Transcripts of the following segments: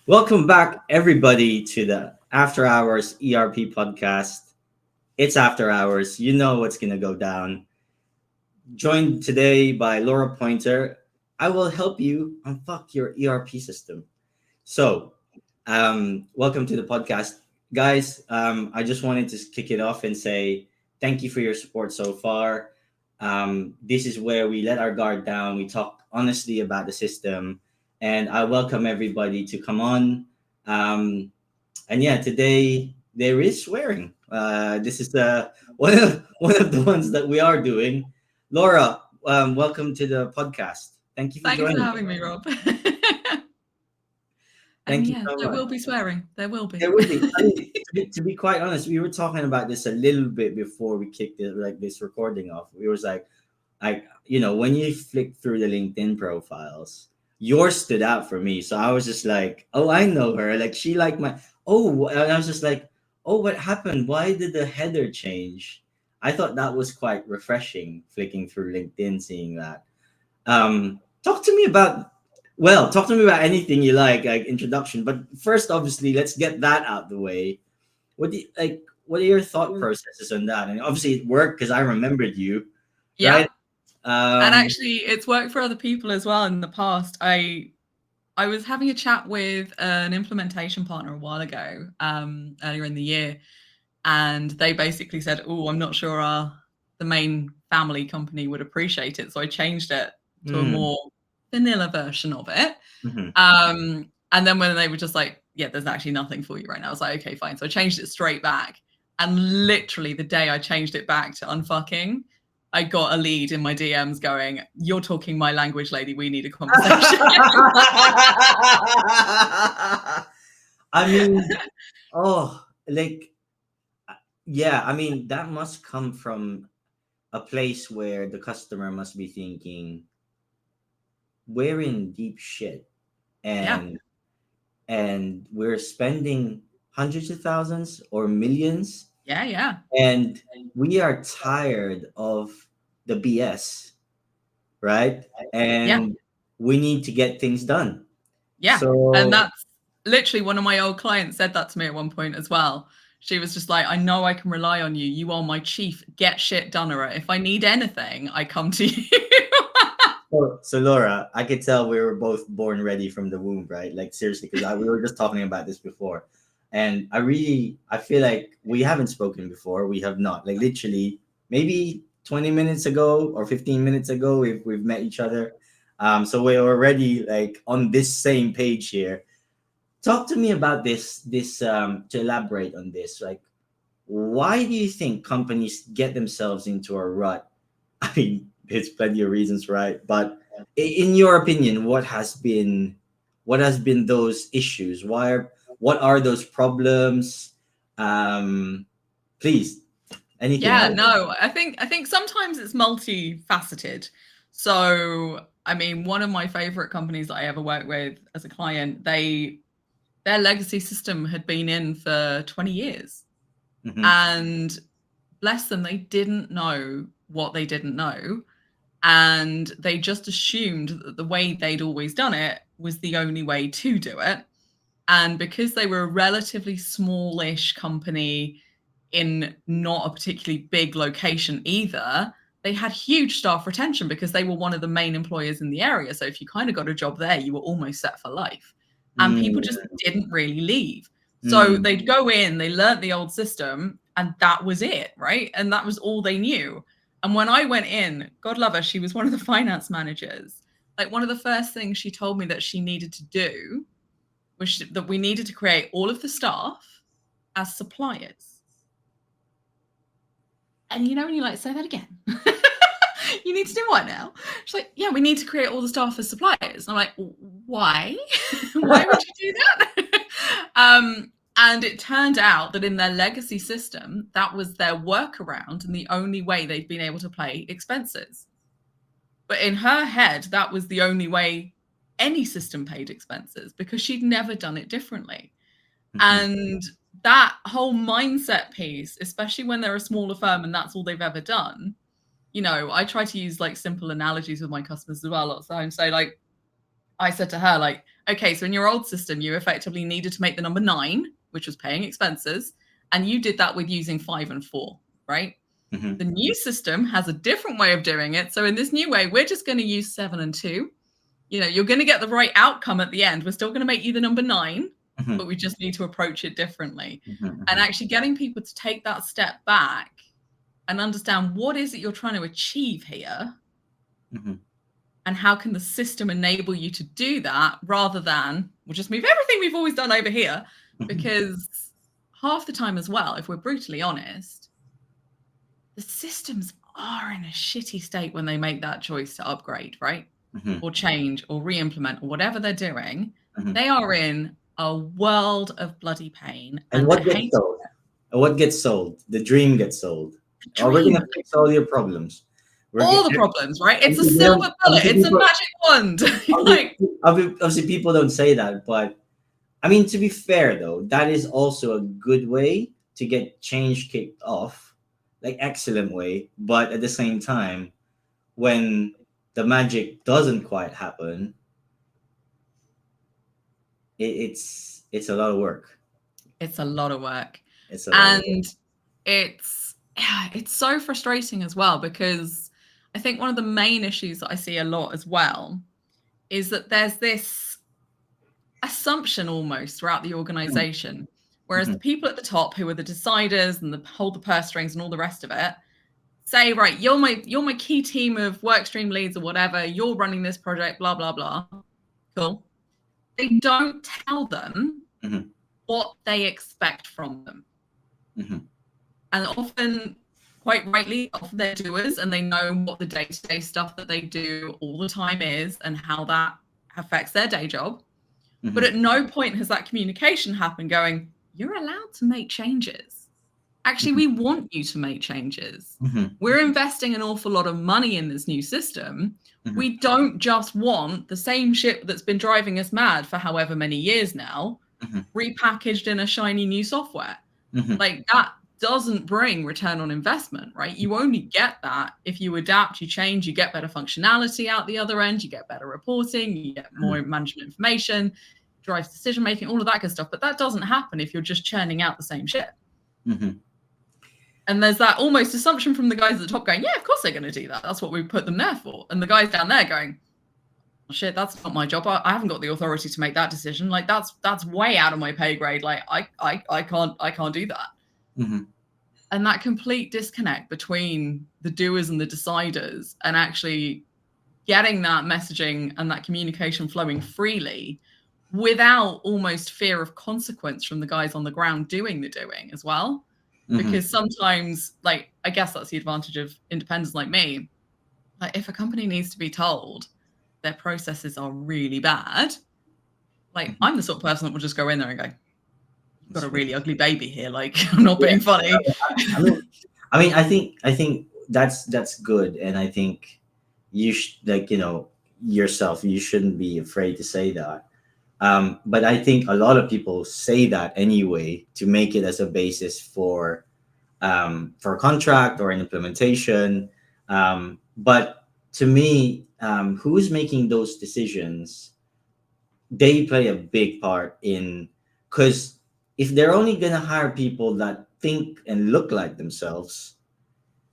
Welcome back, everybody, to the After Hours ERP podcast. It's After Hours. You know what's going to go down. Joined today by Laura Pointer. I will help you unfuck your ERP system. So, welcome to the podcast. Guys, I just wanted to kick it off and say thank you for your support so far. This is where we let our guard down. We talk honestly about the system, and I welcome everybody to come on. Um, and yeah, today there is swearing. This is the one of the ones that we are doing. Laura, welcome to the podcast. Thank you for Thanks for joining. having me, Rob. And Thank you yeah, so there much. will be swearing. There will be. There would be. I mean, to be quite honest, we were talking about this a little bit before we kicked it, like this recording off. We was like when you flick through the LinkedIn profiles, yours stood out for me. So I was just like, oh, I know her. Like she liked my. Oh, and I was just like, oh, what happened? Why did the header change? I thought that was quite refreshing, flicking through LinkedIn, seeing that. Talk to me about talk to me about anything you like introduction. But first, obviously, let's get that out the way. What do you, like? What are your thought processes on that? And obviously, it worked because I remembered you, Yeah. right? And Um, actually it's worked for other people as well in the past. I was having a chat with an implementation partner a while ago, earlier in the year, and they basically said, "Oh, I'm not sure the main family company would appreciate it." So I changed it to a mm, more vanilla version of it. mhm. And then when they were just like, yeah, there's actually nothing for you right now, I was like, okay, fine. So I changed it straight back. And literally the day I changed it back to unfucking, I got a lead in my DMs going, "You're talking my language, lady. We need a conversation." I mean, oh, like, yeah. I mean, that must come from a place where the customer must be thinking, "We're in deep shit," Yeah. and we're spending hundreds of thousands or millions, Yeah. Yeah. and we are tired of the BS, right? Yeah. And we need to get things done. Yeah. And So, that's literally one of my old clients said that to me at one point as well. She was just like, "I know I can rely on you. You are my chief get shit donerer. If I need anything, I come to you." so Laura, I could tell we were both born ready from the womb, right? Like seriously, because we were just talking about this before, and I feel like we haven't spoken before. We have not, like literally, maybe 20 minutes ago or 15 minutes ago, we've met each other. So we're already like on this same page here. Talk to me about this to elaborate on this. Like, why do you think companies get themselves into a rut? I mean, there's plenty of reasons, right? But in your opinion, what has been those issues? What are those problems? Um, Please, anything. Yeah, no, I think sometimes it's multifaceted. So, I mean, one of my favorite companies that I ever worked with as a client, their legacy system had been in for 20 years. Mhm. And bless them, they didn't know what they didn't know. And they just assumed that the way they'd always done it was the only way to do it. And because they were a relatively smallish company in not a particularly big location either, they had huge staff retention because they were one of the main employers in the area. So if you kind of got a job there, you were almost set for life. And people Mm, just didn't really leave. So mm, they'd go in, they learnt the old system, and that was it, right? And that was all they knew. And when I went in, God love her, she was one of the finance managers. Like one of the first things she told me that she needed to do was that we needed to create all of the staff as suppliers. And you know, when you like, say that again. You need to do what now? She's like, yeah, we need to create all the staff as suppliers. And I'm like, why? Why would you do that? And it turned out that in their legacy system, that was their workaround and the only way they'd been able to pay expenses. But in her head, that was the only way any system paid expenses because she'd never done it differently. mhm. And that whole mindset piece, especially when they're a smaller firm and that's all they've ever done, I try to use like simple analogies with my customers as well a lot of times. So like I said to her, like, Okay, so in your old system, you effectively needed to make the number 9, which was paying expenses, and you did that with using 5 and 4, right? Mm-hmm. The new system has a different way of doing it. So in this new way, we're just going to use 7 and 2. You're going to get the right outcome at the end. We're still going to make you the number 9, Mm-hmm. but we just need to approach it differently. Mm-hmm. And actually getting people to take that step back and understand what is it you're trying to achieve here, Mm-hmm. and how can the system enable you to do that, rather than we'll just move everything we've always done over here. Because half the time as well, if we're brutally honest, the systems are in a shitty state when they make that choice to upgrade, right? Mm-hmm. Or change or re-implement or whatever they're doing. Mm-hmm. They are in a world of bloody pain. And what gets sold? What gets sold? The dream gets sold. Oh, we're gonna fix all your problems. All the problems, right? It's a silver bullet. It's a magic wand. Obviously, people don't say that, but I mean, to be fair though, that is also a good way to get change kicked off, like excellent way. But at the same time, when the magic doesn't quite happen, it's a lot of work. It's a lot of work. It's a lot of work. It's so frustrating as well, because I think one of the main issues that I see a lot as well is that there's this assumption almost throughout the organization, whereas the people at the top, who are the deciders and hold the purse strings and all the rest of it, say, right, you're my key team of work stream leads or whatever, you're running this project, blah, blah, blah. Cool. They don't tell them what they expect from them. Mm-hmm. And often, quite rightly, often they're doers and they know what the day-to-day stuff that they do all the time is and how that affects their day job. Mm-hmm. But at no point has that communication happened going, you're allowed to make changes. Actually, we want you to make changes. Mm-hmm. We're investing an awful lot of money in this new system. Mm-hmm. We don't just want the same ship that's been driving us mad for however many years now, repackaged in a shiny new software. Like, that doesn't bring return on investment, right? You only get that if you adapt, you change, you get better functionality out the other end, you get better reporting, you get more management information, drives decision making, all of that good stuff. But that doesn't happen if you're just churning out the same shit. And there's that almost assumption from the guys at the top going, yeah, of course they're going to do that. That's what we put them there for. And the guys down there going, oh, shit, that's not my job. I haven't got the authority to make that decision. Like, that's way out of my pay grade. Like, I can't do that. And that complete disconnect between the doers and the deciders, and actually getting that messaging and that communication flowing freely without almost fear of consequence from the guys on the ground doing the doing as well. Because sometimes, like, I guess that's the advantage of independents like me. Like, if a company needs to be told their processes are really bad, like, I'm the sort of person that will just go in there and go, you've got a really ugly baby here. Like, I'm not being funny. I mean, I think that's good. And I think you yourself, you shouldn't be afraid to say that. But I think a lot of people say that anyway to make it as a basis for a contract or an implementation. But to me, who's making those decisions, they play a big part in, because if they're only going to hire people that think and look like themselves,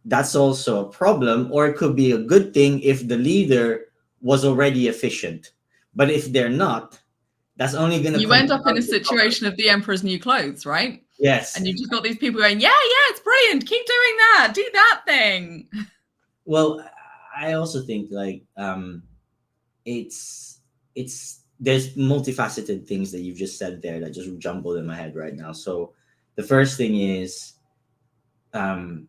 that's also a problem. Or it could be a good thing if the leader was already efficient. But if they're not, that's only going to... You end up in a situation of the emperor's new clothes, right? Yes. And you've just got these people going, yeah, it's brilliant. Keep doing that. Do that thing. Well, I also think, like, there's multifaceted things that you've just said there that just jumbled in my head right now. So the first thing is, do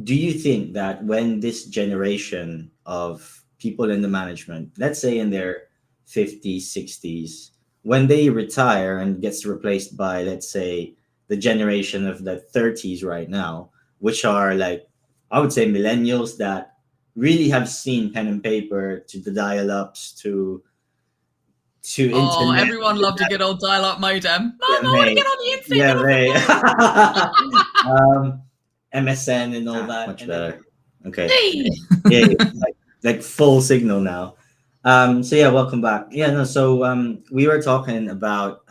you think that when this generation of people in the management, let's say in their 50s, 60s, when they retire and gets replaced by, let's say, the generation of the 30s right now, which are, like, I would say millennials that really have seen pen and paper, to the dial-ups, to internet. Everyone loved a good old dial-up modem. Mom, I want to get on the internet. MSN and all that. Much better. Okay. Yeah, like full signal now. So yeah, welcome back. Yeah, no. So we were talking about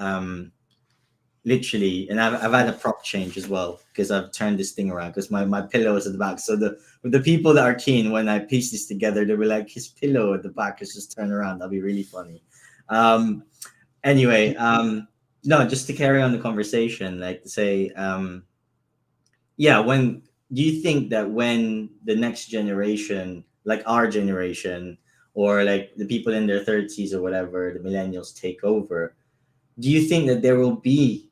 literally, and I've had a prop change as well because I've turned this thing around because my pillow is at the back. So the people that are keen when I piece this together, they were like, his pillow at the back is just turned around. That'll be really funny. Um, anyway, no, just to carry on the conversation, like to say, yeah, when do you think that when the next generation, like our generation, or like the people in their 30s or whatever, the millennials take over, do you think that there will be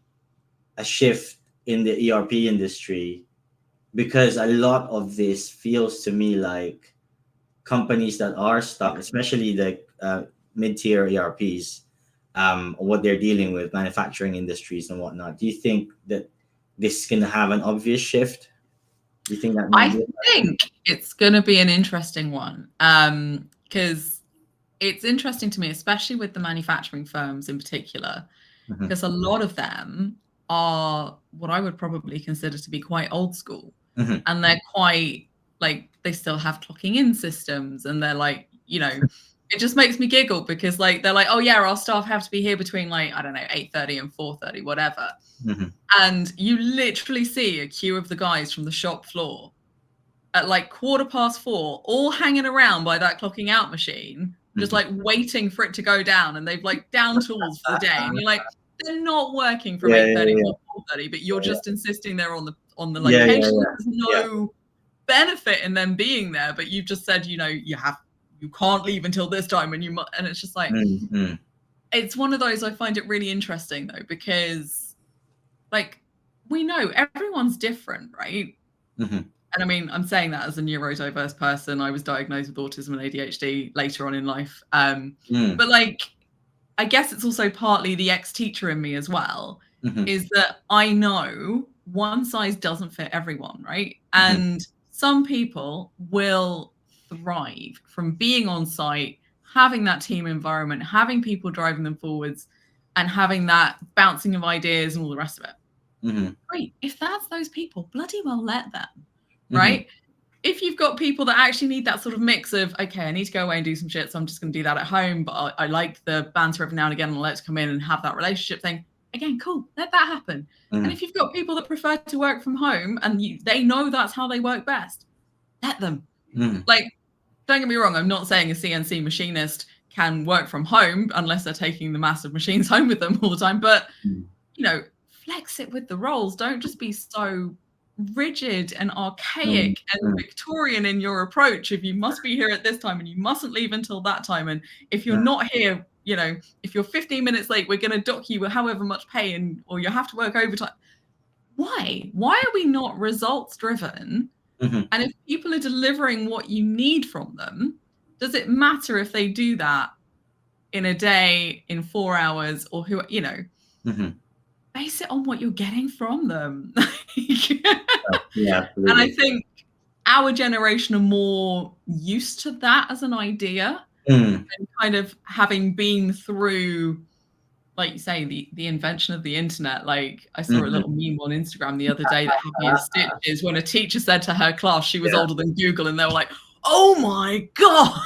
a shift in the ERP industry? Because a lot of this feels to me like companies that are stuck, especially the mid-tier ERPs, what they're dealing with, manufacturing industries and whatnot. Do you think that this is going to have an obvious shift? Do you think that might I be? think it's going to be an interesting one, because it's interesting to me, especially with the manufacturing firms in particular, Mhm, because a lot of them are what I would probably consider to be quite old school. mhm, And they're quite like, they still have clocking in systems. And they're like, it just makes me giggle because like, they're like, oh yeah, our staff have to be here between like, I don't know, 8:30 and 4:30, whatever. mhm, And you literally see a queue of the guys from the shop floor at like 4:15, all hanging around by that clocking out machine, just mhm. like waiting for it to go down. And they've like down tools for the day. And you're like, they're not working from Yeah, 8:30 yeah, till 4:30, but you're just insisting they're on the yeah, yeah, location. yeah, There's yeah, no benefit in them being there, but you've just said, you can't leave until this time, and it's just like, yeah. Mm, mm, it's one of those. I find it really interesting though, because like, we know everyone's different, right? mhm, And I mean, I'm saying that as a neurodiverse person. I was diagnosed with autism and ADHD later on in life. mm, But like, I guess it's also partly the ex-teacher in me as well, mhm, is that I know one size doesn't fit everyone, right? mhm, And some people will thrive from being on site, having that team environment, having people driving them forwards, and having that bouncing of ideas and all the rest of it. mhm, Great. If that's those people, bloody well let them, mhm, right? If you've got people that actually need that sort of mix of, okay, I need to go away and do some shit, so I'm just going to do that at home, but I like the banter every now and again, and let's come in and have that relationship thing. Again, cool, let that happen. And mhm, if you've got people that prefer to work from home and they know that's how they work best, let them. mhm. Like, don't get me wrong, I'm not saying a CNC machinist can work from home unless they're taking the massive machines home with them all the time, but Mm, you know, flex it with the roles. Don't just be so rigid and mm, archaic and mm, Victorian in your approach. If you must be here at this time and you mustn't leave until that time, and if you're mm, not here, if you're 15 minutes late, we're going to dock you with however much pay, or you have to work overtime. Why are we not results driven? mhm, And if people are delivering what you need from them, does it matter if they do that in a day, in 4 hours, or mhm. base it on what you're getting from them. Yeah, And I absolutely. think our generation are more used to that as an idea, Mm, and kind of having been through, like you say, the invention of the internet. Like, I saw a mhm. little meme on Instagram the other day that had me in stitches when a teacher said to her class she was Yeah. older than Google, and they were like, "Oh my god!"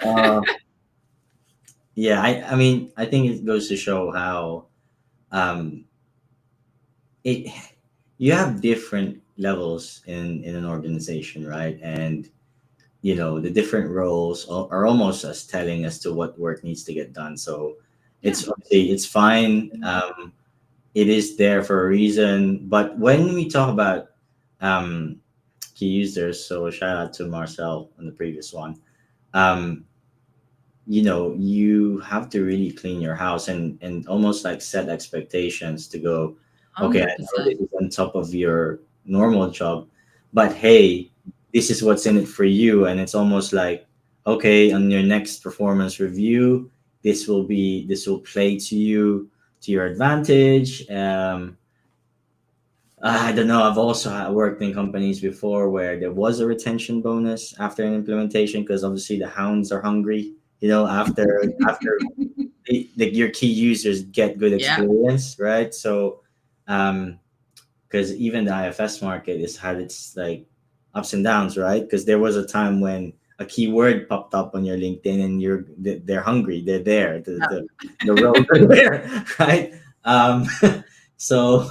uh, yeah, I mean, I think it goes to show how um, it you have different levels in an organization, right? And the different roles are almost as telling as to what work needs to get done. So Yeah. it's fine. It is there for a reason. But when we talk about um, key users, so shout out to Marcel on the previous one. Um, you have to really clean your house and almost like set expectations to go, okay, I know 100%. this is on top of your normal job, but hey, this is what's in it for you. And it's almost like, okay, on your next performance review, this will play to your advantage. I don't know. I've also worked in companies before where there was a retention bonus after an implementation because obviously the hounds are hungry. After your key users get good Yeah. experience, right? So, because even the IFS market has had its like ups and downs, right? Because there was a time when a keyword popped up on your LinkedIn and they're hungry, they're there, the roles are there, right? So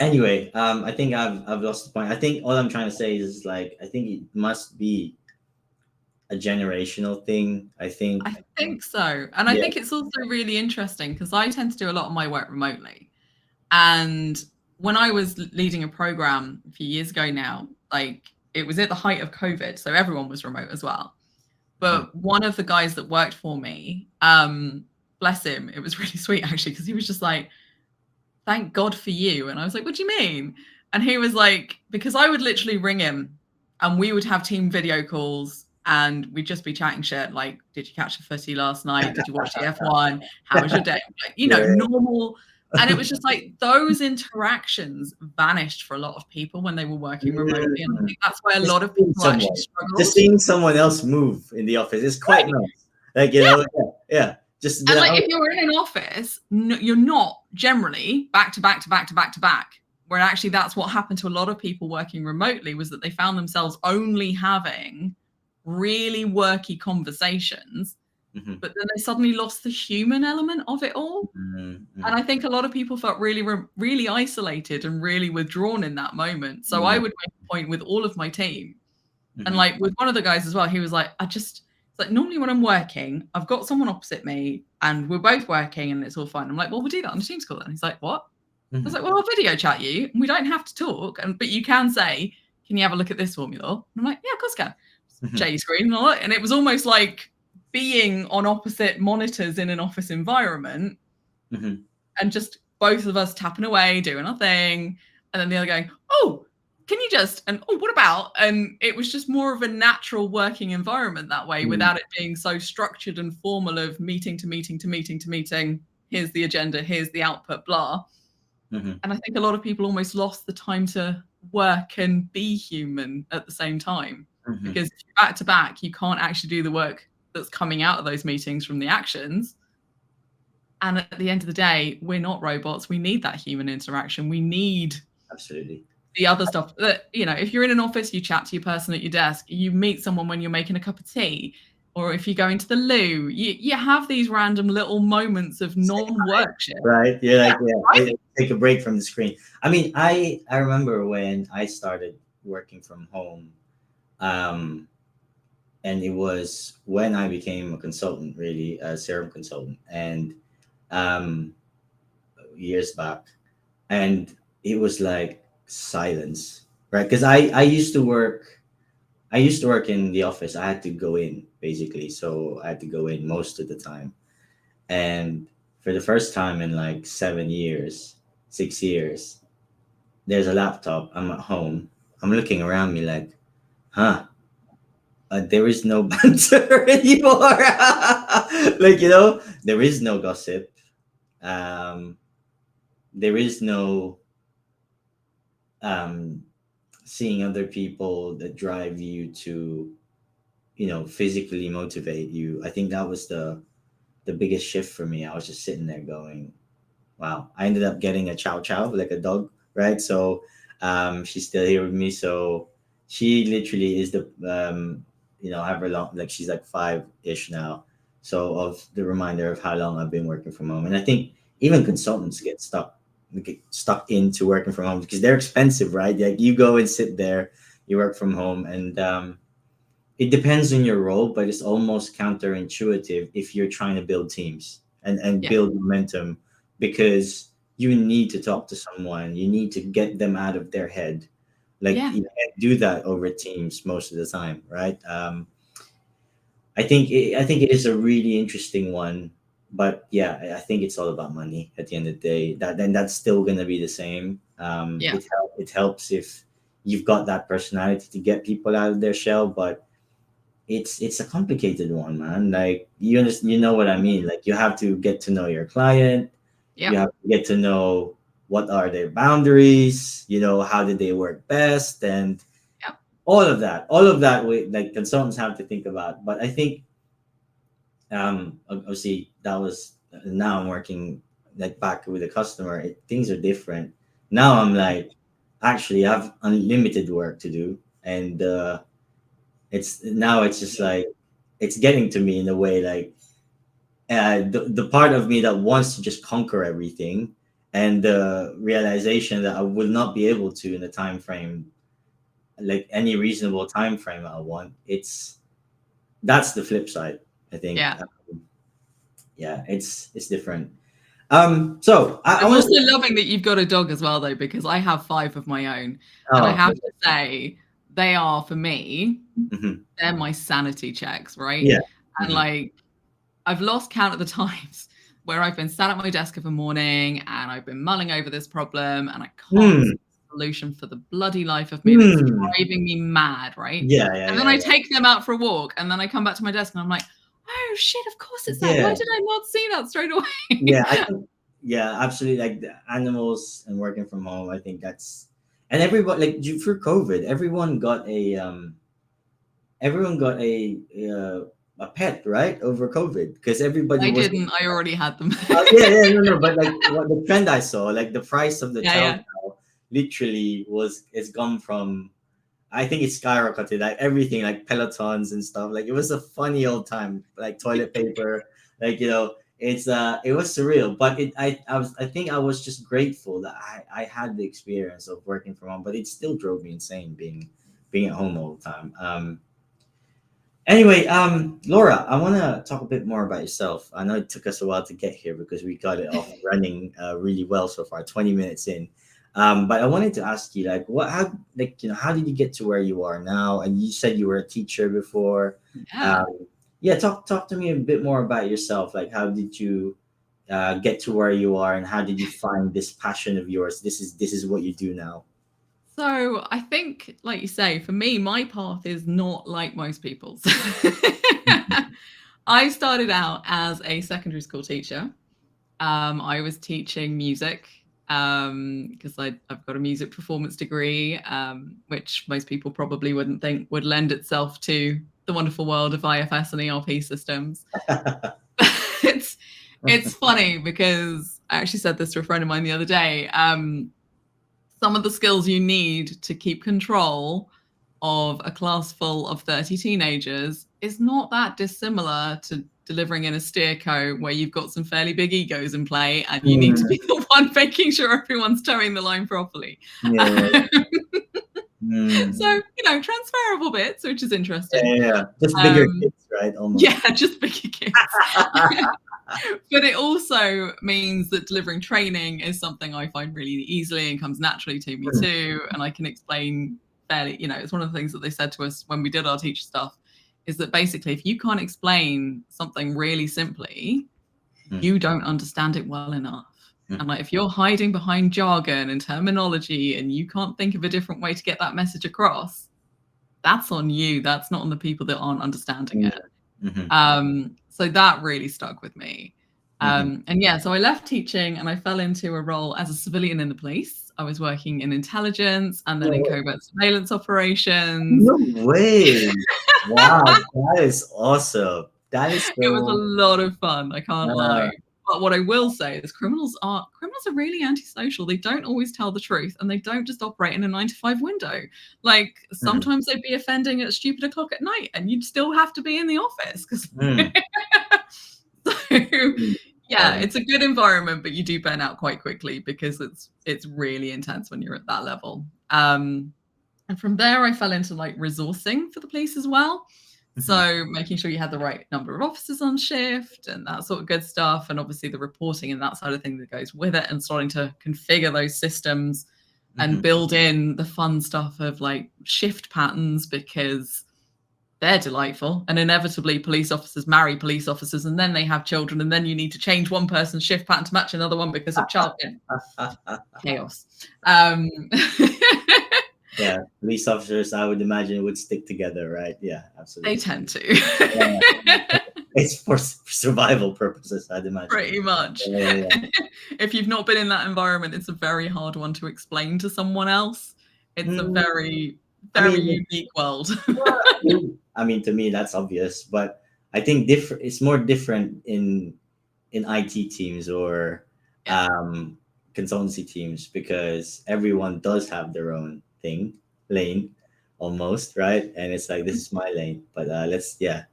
anyway, I think I've lost the point. I think all I'm trying to say is like I think it must be a generational thing. I think, I think so. And I yeah. think it's also really interesting because I tend to do a lot of my work remotely. And when I was leading a program a few years ago now, like it was at the height of COVID, so everyone was remote as well. Mhm. But one of the guys that worked for me, bless him, it was really sweet actually, because he was just like, thank God for you. And I was like, what do you mean? And he was like, because I would literally ring him and we would have team video calls and we'd just be chatting shit. Like, did you catch the footy last night? Did you watch the F1? How was your day? Like, Yeah. normal. And it was just like those interactions vanished for a lot of people when they were working remotely. And I Mm. think that's why a Just lot of seeing people actually someone, just struggled. seeing someone else move in the office is quite Right. nice. Like, Yeah. yeah, yeah. Just to be And like, like oh, if you're in an office, you're not generally back to back to back to back to back. Where actually that's what happened to a lot of people working remotely was that they found themselves only having really worky conversations, mhm, but then they suddenly lost the human element of it all. mhm, And I mhm, think a lot of people felt really, really isolated and really withdrawn in that moment. So I mhm, would make a point with all of my team and mhm, like with one of the guys as well, he was like, it's like normally when I'm working, I've got someone opposite me and we're both working and it's all fine. I'm like, well, we'll do that on a Teams call then. He's like, what? I was mhm, like, well, I'll video chat you and we don't have to talk. But you can say, can you have a look at this formula? And I'm like, yeah, of course I can. mhm, Shady screen and all that. And it was almost like being on opposite monitors in an office environment mhm, and just both of us tapping away, doing our thing, and then the other going, "Oh, can you just?" And "Oh, what about?" And it was just more of a natural working environment that way, mhm, without it being so structured and formal of meeting to meeting to meeting to meeting. Here's the agenda. Here's the output. Blah. mhm, And I think a lot of people almost lost the time to work and be human at the same time mhm. because if you're back to back, you can't actually do the work that's coming out of those meetings from the actions. And at the end of the day, we're not robots. We need that human interaction. We need Absolutely. the other stuff that, if you're in an office, you chat to your person at your desk, you meet someone when you're making a cup of tea, or if you go into the loo, you have these random little moments of non-work shit. Right? You're Yeah, like, yeah, right? take a break from the screen. I mean, I remember when I started working from home, um, and it was when I became a consultant, really, a serum consultant, and um, years back, and it was like silence, right? Because I used to work in the office. I had to go in basically, so I had to go in most of the time. And for the first time in like 7 years, 6 years, there's a laptop. I'm at home. I'm looking around me like, huh? There is no banter anymore. Like, there is no gossip. Um, there is no um, seeing other people that drive you to, physically motivate you. I think that was the biggest shift for me. I was just sitting there going, wow. I ended up getting a chow chow, like a dog, right? So she's still here with me. So she literally is the, however long, like she's like 5-ish now. So of the reminder of how long I've been working from home. And I think even consultants get stuck into working from home because they're expensive, right? Like you go and sit there, you work from home, and it depends on your role, but it's almost counterintuitive if you're trying to build teams and Yeah, build momentum because you need to talk to someone. You need to get them out of their head. Like yeah. you can't do that over teams most of the time, right? I think it is a really interesting one, but yeah, I think it's all about money at the end of the day. That's still gonna be the same. Yeah. It helps if you've got that personality to get people out of their shell, but it's a complicated one, man. Like you know what I mean. Like you have to get to know your client. You Yep. have to get to know what are their boundaries. How did they work best, and Yep. all of that. Like consultants have to think about. But I think obviously that was now I'm working like back with a customer. Things are different now. I'm like actually I have unlimited work to do. and it's just like it's getting to me in a way like the part of me that wants to just conquer everything, and the realization that I will not be able to in the time frame, like any reasonable time frame I want. That's the flip side, I think. Yeah. Yeah, it's different. So I I'm want also to. loving that you've got a dog as well, though, because I have 5 of my own. And I Oh, have to say, they are, for me, mhm. they're my sanity checks, right? Yeah. And Hmm. like, I've lost count of the times where I've been sat at my desk of a morning and I've been mulling over this problem and I can't see Hmm. a solution for the bloody life of me, and it's Hmm. driving me mad, right? Yeah, yeah, And then yeah, I take them out for a walk and then I come back to my desk and I'm like, oh shit, of course it's that. yeah, Why did I not see that straight yeah. away? I think, yeah, absolutely. Like the animals and working from home, I think that's, and everyone like for COVID, everyone got a pet, right, over COVID, because everybody I was. didn't. I already had them. Yeah, yeah, no, no, but like what the trend I saw, like the price of the Yeah, chow yeah. chow literally it's gone from, I think it's skyrocketed, like everything, like pelotons and stuff. Like it was a funny old time, like toilet paper, like it was surreal. But I think I was just grateful that I had the experience of working from home, but it still drove me insane being at home all the time. Anyway, Laura, I want to talk a bit more about yourself. I know it took us a while to get here because we got it off running really well so far, 20 minutes in. But I wanted to ask you, like, how did you get to where you are now? And you said you were a teacher before. Yeah. Um, yeah, talk to me a bit more about yourself. Like, how did you get to where you are, and how did you find this passion of yours? This is what you do now. So I think, like you say, for me, my path is not like most people's. I started out as a secondary school teacher. I was teaching music because I've got a music performance degree, which most people probably wouldn't think would lend itself to the wonderful world of IFS and ERP systems. it's it's funny because I actually said this to a friend of mine the other day. Some of the skills you need to keep control of a class full of 30 teenagers is not that dissimilar to delivering in a steerco where you've got some fairly big egos in play and you need to Mm, be the one making sure everyone's towing the line properly. yeah. Mm, So, transferable bits, which is yeah, interesting. yeah, yeah. Just bigger Um, kids, right? Almost. yeah, just bigger kids. But it also means that delivering training is something I find really easily and comes naturally to me Mm, too. And I can explain fairly, it's one of the things that they said to us when we did our teacher stuff is that basically, if you can't explain something really simply, mm, you don't understand it well enough. mm, And like, if you're hiding behind jargon and terminology and you can't think of a different way to get that message across, that's on you. That's not on the people that aren't understanding mm, it. mhm, So that really stuck with me. mhm. And yeah, so I left teaching and I fell into a role as a civilian in the police. I was working in intelligence and then No in way. covert surveillance operations. No way. Wow, that is awesome. That is It was a so. lot of fun, I can't Uh, lie. But what I will say is criminals are really antisocial. They don't always tell the truth and they don't just operate in a 9 to 5 window. Like mm, sometimes they'd be offending at stupid o'clock at night and you'd still have to be in the office because mm, so mm. yeah, it's a good environment, but you do burn out quite quickly because it's really intense when you're at that level. And from there, I fell into like resourcing for the police as well. Mhm, So making sure you had the right number of officers on shift and that sort of good stuff, and obviously the reporting and that side of thing that goes with it, and starting to configure those systems and mhm. build in the fun stuff of like shift patterns because they're delightful. And inevitably, police officers marry police officers, and then they have children, and then you need to change one person's shift pattern to match another one because of childcare. Chaos. Yeah, police officers, I would imagine, would stick together, right? Yeah, They absolutely. tend to. Yeah, it's for survival purposes, I'd imagine. Pretty much. Yeah, yeah, yeah. If you've not been in that environment, it's a very hard one to explain to someone else. It's a Mm, very, I very mean, unique world. to me that's obvious, but I think different. It's more different in IT teams or Yeah. consultancy teams because everyone does have their own lane, almost, right? And it's like, this is my lane. But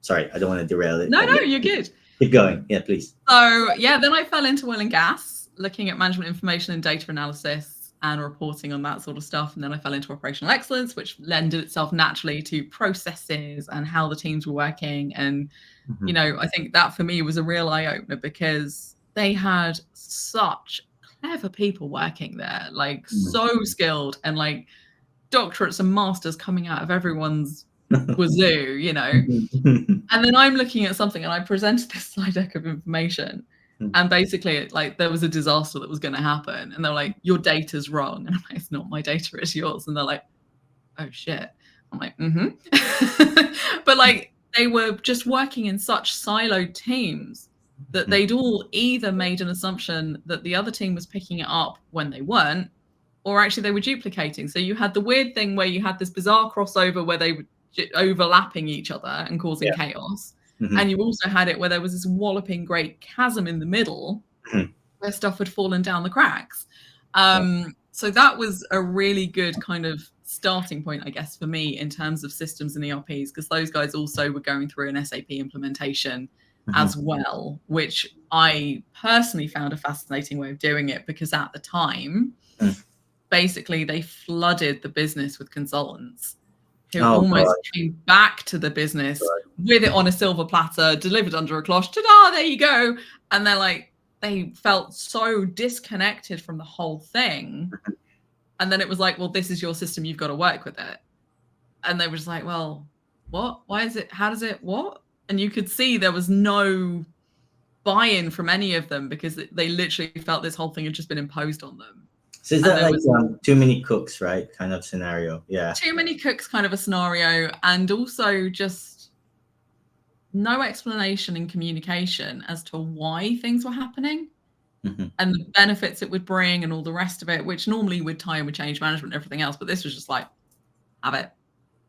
sorry, I don't want to derail it. No, But no, yeah, you're good. keep going. Yeah, please. So yeah, then I fell into oil and gas, looking at management information and data analysis and reporting on that sort of stuff. And then I fell into operational excellence, which lended itself naturally to processes and how the teams were working. And Mhm. I think that for me was a real eye opener because they had such clever people working there, like so skilled, and like doctorates and masters coming out of everyone's wazoo. And then I'm looking at something and I presented this slide deck of information. And basically, like, there was a disaster that was going to happen. And they're like, your data's wrong. And I'm like, it's not my data, it's yours. And they're like, oh shit. I'm like, But like, they were just working in such siloed teams that they'd all either made an assumption that the other team was picking it up when they weren't, or actually they were duplicating. So you had the weird thing where you had this bizarre crossover where they were overlapping each other and causing chaos. And you also had it where there was this walloping great chasm in the middle where stuff had fallen down the cracks. So that was a really good kind of starting point, I guess, for me in terms of systems and ERPs, because those guys also were going through an SAP implementation as well, which I personally found a fascinating way of doing it, because at the time, basically they flooded the business with consultants who almost came back to the business with it on a silver platter, delivered under a cloche. Ta-da, there you go. And they're like, they felt so disconnected from the whole thing. And then it was like, well, this is your system, you've got to work with it. And they were just like, well, what? Why is it? How does it? What? And you could see there was no buy-in from any of them, because they literally felt this whole thing had just been imposed on them. So is that like too many cooks, right? Kind of scenario. Yeah. Too many cooks kind of a scenario, and also just no explanation in communication as to why things were happening and the benefits it would bring and all the rest of it, which normally would tie in with change management and everything else. But this was just like, have it.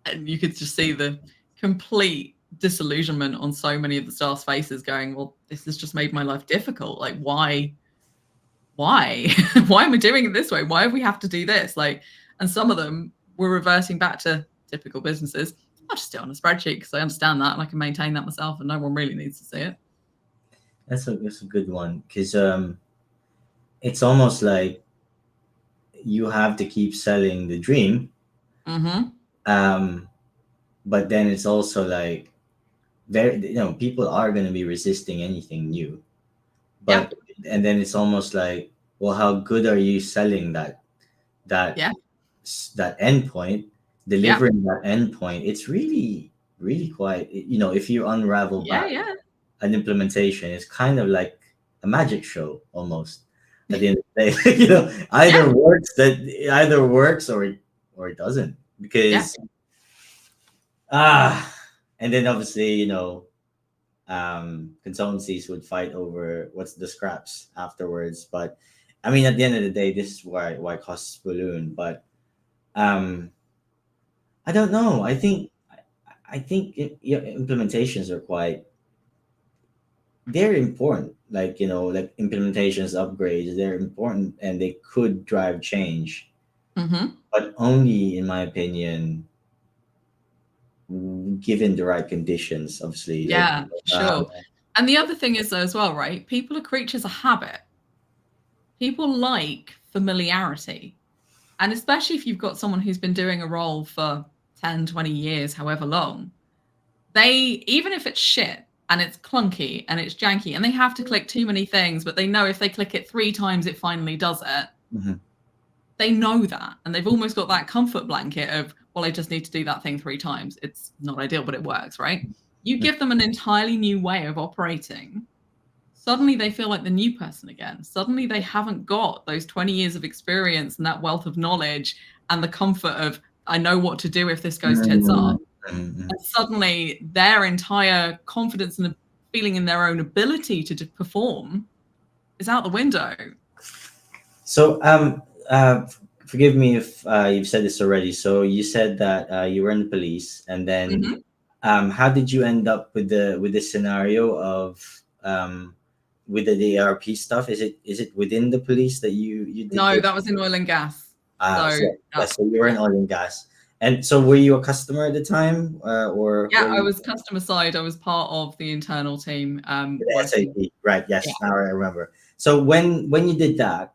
And you could just see the complete disillusionment on so many of the staff's faces going, well, this has just made my life difficult. Like, why why am I doing it this way? Why do we have to do this? Like, and some of them were reverting back to typical businesses. I'll just do it on a spreadsheet because I understand that and I can maintain that myself, and no one really needs to see it. That's a good one, because it's almost like you have to keep selling the dream, but then it's also like people are going to be resisting anything new, but and then it's almost like, well, how good are you selling that endpoint, delivering that endpoint? It's really quite, if you unravel back an implementation, it's kind of like a magic show almost at the end of the day. Either works or it doesn't, because and then obviously consultancies would fight over what's the scraps afterwards. But I mean, at the end of the day, this is why costs balloon. But I don't know. I think implementations are they're important. Like like implementations, upgrades, they're important, and they could drive change. But only, in my opinion, given the right conditions, obviously. Sure. And the other thing is, though, as well, right? People are creatures of habit. People like familiarity. And especially if you've got someone who's been doing a role for 10, 20 years, however long, even if it's shit and it's clunky and it's janky and they have to click too many things, but they know if they click it 3 times, it finally does it. They know that. And they've almost got that comfort blanket of, well, I just need to do that thing 3 times. It's not ideal, but it works, right? You give them an entirely new way of operating. Suddenly they feel like the new person again. Suddenly they haven't got those 20 years of experience and that wealth of knowledge and the comfort of, I know what to do if this goes tits up. And suddenly their entire confidence and feeling in their own ability to perform is out the window. So, forgive me if you've said this already. So you said that you were in the police, and then how did you end up with the scenario of with the ERP stuff? Is it within the police that you did? No, that was in oil and gas. So you were in oil and gas, And so, were you a customer at the time, or Yeah, were I you was customer side. I was part of the internal team the working. SAP? Right. Yeah, Yes. Now I remember. So when you did that,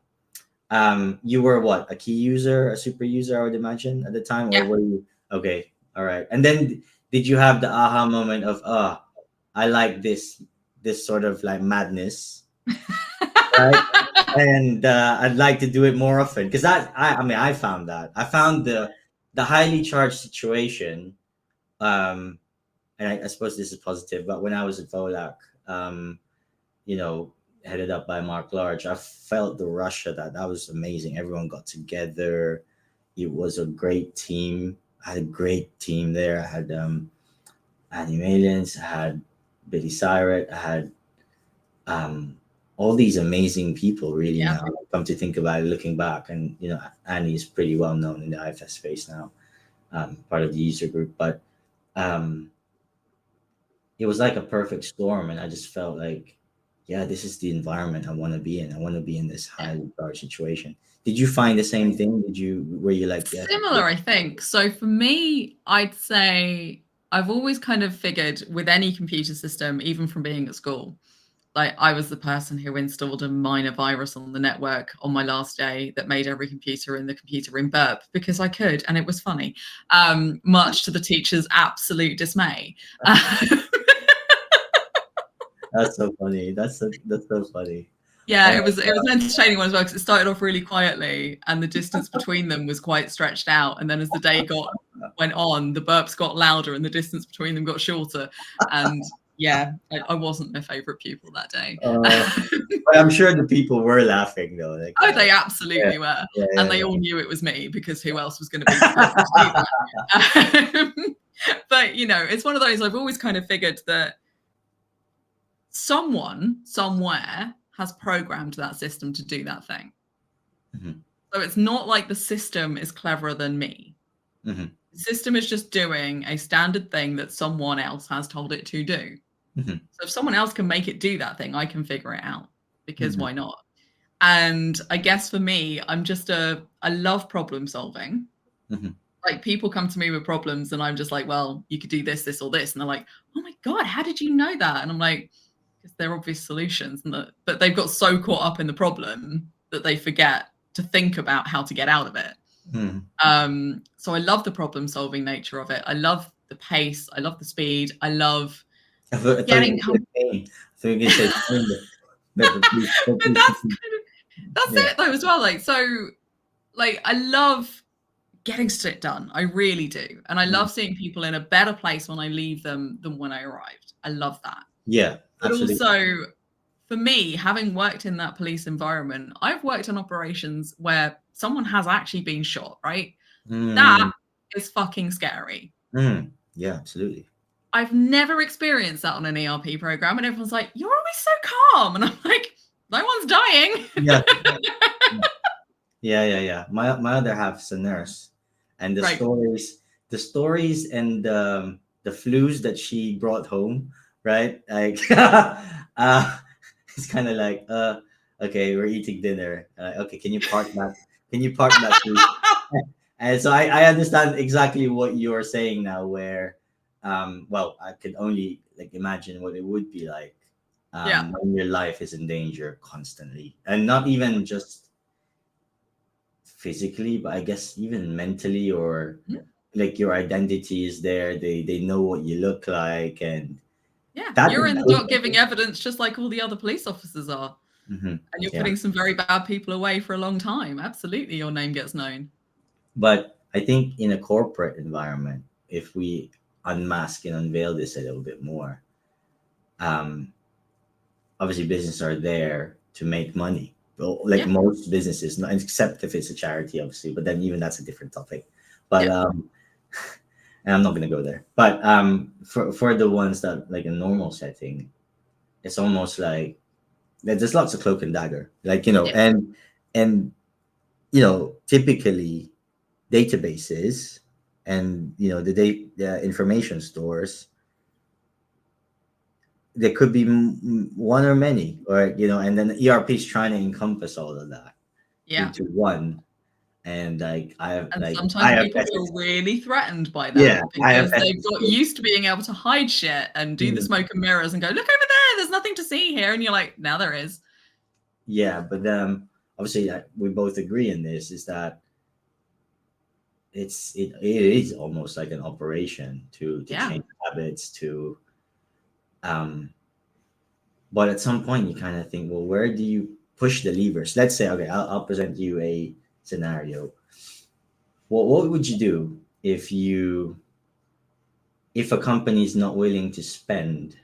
you were what, a key user, a super user, I would imagine at the time, or yeah. were you? Okay. All right. And then did you have the aha moment of, I like this sort of like madness, right? And I'd like to do it more often because I mean I found that I found the highly charged situation, um, and I suppose this is positive, but when I was at Volac, um, you know, headed up by Mark Large, I felt the rush of that. That was amazing. Everyone got together. It was a great team. I had a great team there. I had Animalians, I had Billy Syret, I had um, all these amazing people. Really, Yeah. now I come to think about it, looking back, and Annie is pretty well known in the IFS space now, part of the user group. But um, it was like a perfect storm, and I just felt like, yeah, this is the environment I want to be in. I want to be in this Yeah. highly charged situation. Did you find the same thing? Were you like, yeah, Similar, I think. So for me, I'd say I've always kind of figured with any computer system, even from being at school, like I was the person who installed a minor virus on the network on my last day that made every computer in the computer room burp because I could, and it was funny, much to the teacher's absolute dismay. that's so funny. That's so funny. Yeah, Oh, it was an entertaining one as well because it started off really quietly and the distance between them was quite stretched out. And then as the day went on, the burps got louder and the distance between them got shorter. And yeah, I wasn't my favorite pupil that day. but I'm sure the people were laughing though. Like, Oh, they yeah, absolutely were. yeah, And yeah, they yeah. all knew it was me because who else was going to be the person to do that? But, it's one of those I've always kind of figured that someone somewhere has programmed that system to do that thing. Mhm, So it's not like the system is cleverer than me. mhm, The system is just doing a standard thing that someone else has told it to do. mhm, So if someone else can make it do that thing, I can figure it out because mhm, why not? And I guess for me, I love problem solving. mhm. Like people come to me with problems and I'm just like, well, you could do this, this, or this. And they're like, oh my God, how did you know that? And I'm like, because they're obvious solutions. But they've got so caught up in the problem that they forget to think about how to get out of it. Mhm. So I love the problem solving nature of it. I love the pace. I love the speed. I love I thought you getting were going to say pain. I thought you were going to say pain, but but that's yeah. it though as well. Like so like I love getting shit done. I really do. And I Mhm. love seeing people in a better place when I leave them than when I arrived. I love that. Yeah, But absolutely. also for me, having worked in that police environment, I've worked on operations where someone has actually been shot, right? That Mm, is fucking scary. yeah, absolutely. I've never experienced that on an ERP program. And everyone's like, you're always so calm. And I'm like, no one's dying. Yeah, yeah, yeah, yeah. My other half is a nurse, and Right. the stories and the flus that she brought home, right? Like, it's kind of like, okay, we're eating dinner. Okay, can you park that? Can you park that, please? And so I understand exactly what you're saying now. Where, well, I could only like imagine what it would be like Yeah. when your life is in danger constantly, and not even just physically, but I guess even mentally, or Mhm. like your identity is there. They know what you look like, and Yeah. that's a You're in the good dock giving evidence just like all the other police officers are. thing. And you're Yeah, putting some very bad people away for a long time. Absolutely, your name gets known. but I think in a corporate environment, if we unmask and unveil this a little bit more, um, obviously businesses are there to make money. Well, like Yeah. most businesses, not except if it's a charity, obviously. But then even that's a different topic. But Yeah. and I'm not gonna go there. But for the ones that like a normal setting, it's almost like there's lots of cloak and dagger, like Yeah. and typically databases and the information stores, there could be one or many, or and then the ERP is trying to encompass all of that Yeah. into one, and like And I sometimes have people feel really threatened by yeah, that I have because they've got used to being able to hide shit and do the smoke and mirrors and go, look over there, there's nothing to see here. And you're like, now there is. yeah, but obviously we both agree in this is that it is almost like an operation to Yeah. change habits to um but at some point you kind of think, well, where do you push the levers? Let's say, okay, I'll present you a scenario. What would you do if a company is not willing to spend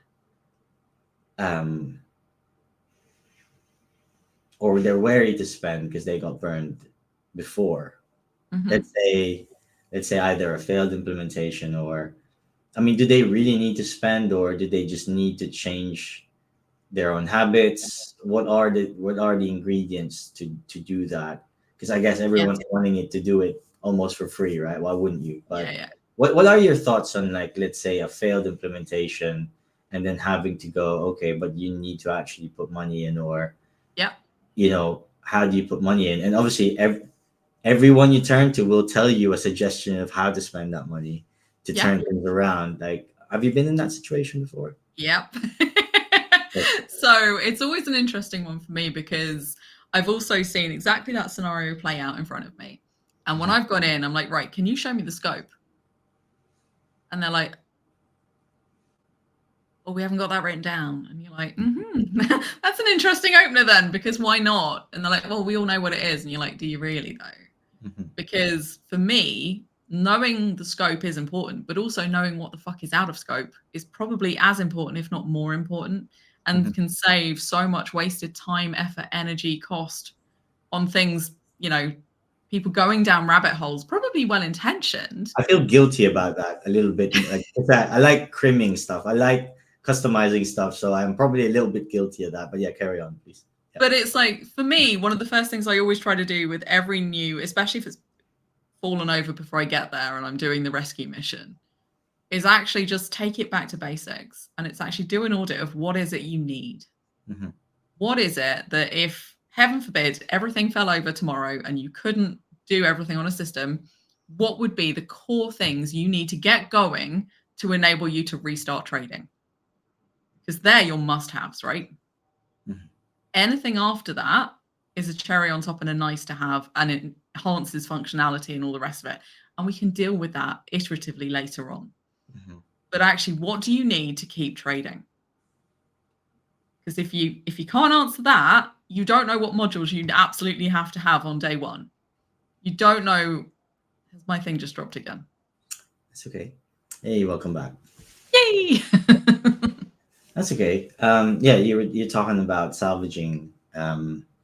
um or they're wary to spend because they got burned before? Mm-hmm. let's say let's say either a failed implementation, or I mean, do they really need to spend, or do they just need to change their own habits? What are the ingredients to do that? Because I guess Yeah. everyone's wanting it to do it almost for free, right? Why wouldn't you? Yeah. But Yeah. what are your thoughts on, like, let's say a failed implementation and then having to go, okay, but you need to actually put money in, or Yeah. how do you put money in? And obviously everyone you turn to will tell you a suggestion of how to spend that money to Yeah. turn things around. Like, have you been in that situation before? Yep. Like, So it's always an interesting one for me because I've also seen exactly that scenario play out in front of me. And when mhm, I've gone in, I'm like, right, can you show me the scope? And they're like, oh, we haven't got that written down. And you're like, that's an interesting opener then, because why not? And they're like, well, we all know what it is. And you're like, do you really though? mhm, Because for me, knowing the scope is important, but also knowing what the fuck is out of scope is probably as important, if not more important, and mhm. can save so much wasted time, effort, energy, cost on things, people going down rabbit holes, probably well intentioned. I feel guilty about that a little bit. Like, in fact, I like crimming stuff. I like customizing stuff, so I'm probably a little bit guilty of that. But yeah, carry on, please. Yeah. But it's like, for me, one of the first things I always try to do with every new, especially if it's fallen over before I get there and I'm doing the rescue mission, is actually just take it back to basics. And it's actually do an audit of what is it you need? Mhm, What is it that if, heaven forbid, everything fell over tomorrow and you couldn't do everything on a system, what would be the core things you need to get going to enable you to restart trading? Because they're your must-haves, right? mhm, Anything after that is a cherry on top and a nice to have, and it enhances functionality and all the rest of it. And we can deal with that iteratively later on. mhm. But actually, what do you need to keep trading? Because if you can't answer that, you don't know what modules you absolutely have to have on day one. You don't know. Has my thing just dropped again? That's okay. Hey, welcome back. Yay! That's okay. Yeah, you're talking about salvaging.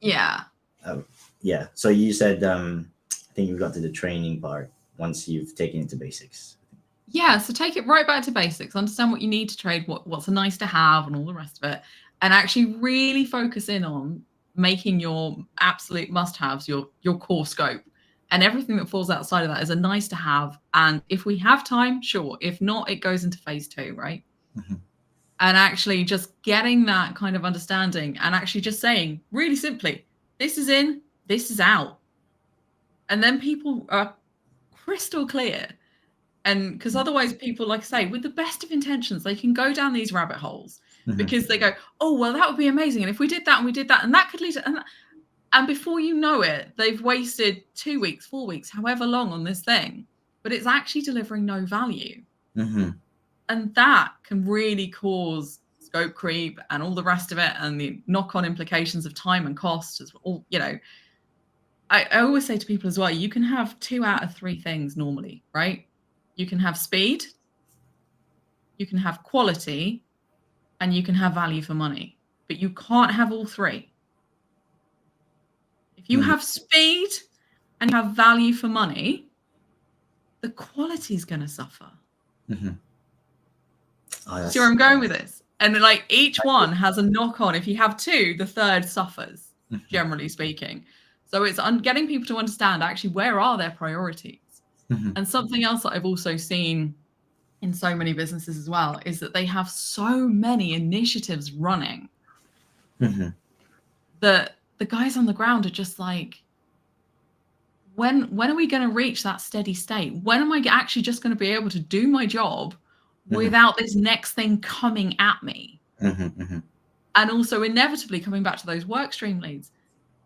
Yeah. Uh, yeah. So you said, I think you got to the training part once you've taken it to basics. Yeah, so take it right back to basics. Understand what you need to trade, what's a nice to have, and all the rest of it, and actually really focus in on making your absolute must-haves your core scope. And everything that falls outside of that is a nice to have. And if we have time, sure. If not, it goes into phase 2, right? Mhm, And actually just getting that kind of understanding and actually just saying really simply, this is in, this is out. And then people are crystal clear. And because otherwise people, like I say, with the best of intentions, they can go down these rabbit holes mhm, because they go, oh, well, that would be amazing. And if we did that and we did that, and that could lead to, and before you know it, they've wasted 2 weeks, 4 weeks, however long on this thing, but it's actually delivering no value. mhm, And that can really cause scope creep and all the rest of it and the knock-on implications of time and cost as all, I always say to people as well, you can have 2 out of 3 things normally, right? You can have speed, you can have quality, and you can have value for money, but you can't have all 3. If you mhm, have speed and you have value for money, the quality is going to suffer. mhm. Oh, See where that's I'm going with this? And like each one has a knock on. If you have 2, the third suffers, mhm, generally speaking. So it's getting people to understand actually where are their priorities. mhm, And something else that I've also seen in so many businesses as well is that they have so many initiatives running mhm. that the guys on the ground are just like, when are we going to reach that steady state? When am I actually just going to be able to do my job without this next thing coming at me? And also inevitably coming back to those work stream leads,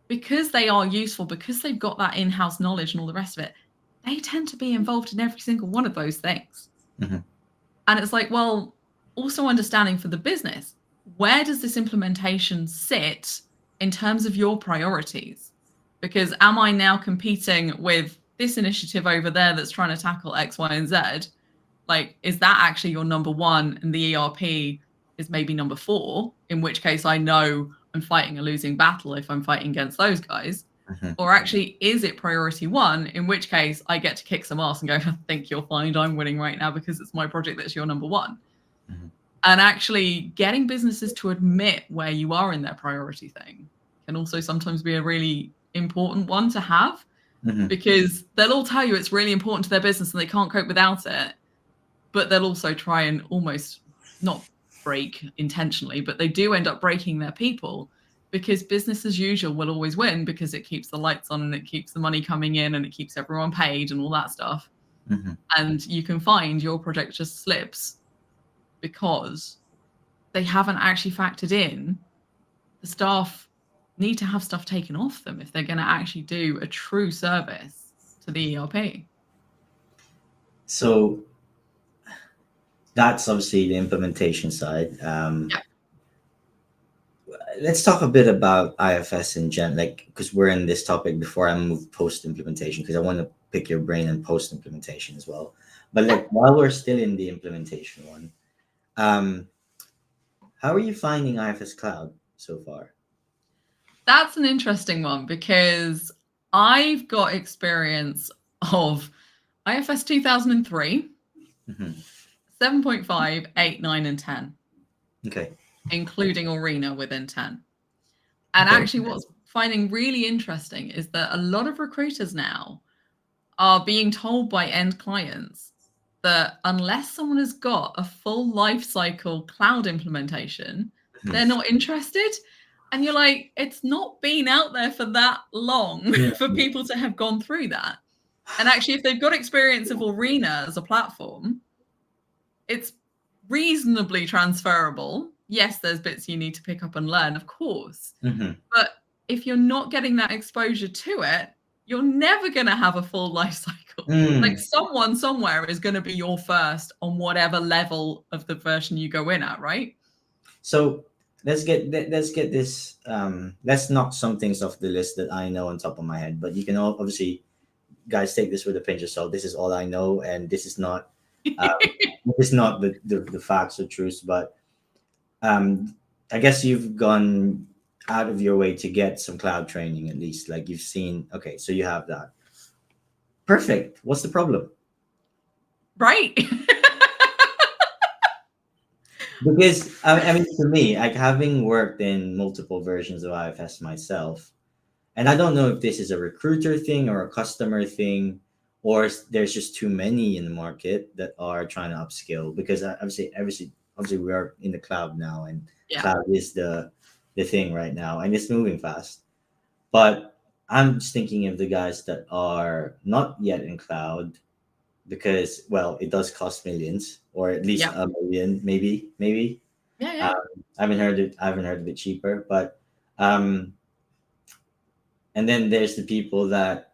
because they are useful, because they've got that in-house knowledge and all the rest of it, they tend to be involved in every single one of those things. And it's like, well, also understanding for the business, where does this implementation sit in terms of your priorities? Because am I now competing with this initiative over there that's trying to tackle X, Y, and Z? Like, is that actually your number one and the ERP is maybe number 4, in which case I know I'm fighting a losing battle if I'm fighting against those guys? Or actually, is it priority 1, in which case I get to kick some ass and go, I think you'll find I'm winning right now because it's my project that's your number 1. And actually getting businesses to admit where you are in their priority thing can also sometimes be a really important one to have, because they'll all tell you it's really important to their business and they can't cope without it. But they'll also try and almost not break intentionally, but they do end up breaking their people, because business as usual will always win, because it keeps the lights on and it keeps the money coming in and it keeps everyone paid and all that stuff. And you can find your project just slips because they haven't actually factored in the staff need to have stuff taken off them if they're going to actually do a true service to the ERP. So that's obviously the implementation side. Let's talk a bit about IFS in general, like, because we're in this topic before I move post implementation, because I want to pick your brain on post implementation as well. But like, while we're still in the implementation one, how are you finding IFS Cloud so far? That's an interesting one, because I've got experience of IFS 2003, 7.5, 8, 9, and 10. Okay. Including Arena within 10. And actually what's finding really interesting is that a lot of recruiters now are being told by end clients that unless someone has got a full life cycle cloud implementation, they're not interested. And you're like, it's not been out there for that long for people to have gone through that. And actually, if they've got experience of Arena as a platform, it's reasonably transferable. Yes, there's bits you need to pick up and learn, of course. But if you're not getting that exposure to it, you're never going to have a full life cycle. Like, someone somewhere is going to be your first on whatever level of the version you go in at, right? So let's get this. Let's knock some things off the list that I know on top of my head. But you can all, obviously, guys, take this with a pinch of salt. This is all I know, and this is not it's not the facts or truths. But I guess you've gone out of your way to get some cloud training, at least. Like, you've seen, okay, so you have that. Perfect. What's the problem? Right. Because I mean, to me, like, having worked in multiple versions of IFS myself, and I don't know if this is a recruiter thing or a customer thing, or there's just too many in the market that are trying to upskill. Because obviously we are in the cloud now, and cloud is the thing right now, and it's moving fast. But I'm just thinking of the guys that are not yet in cloud, because, well, it does cost millions, or at least $1 million, maybe. Yeah. I haven't heard of it cheaper, but and then there's the people that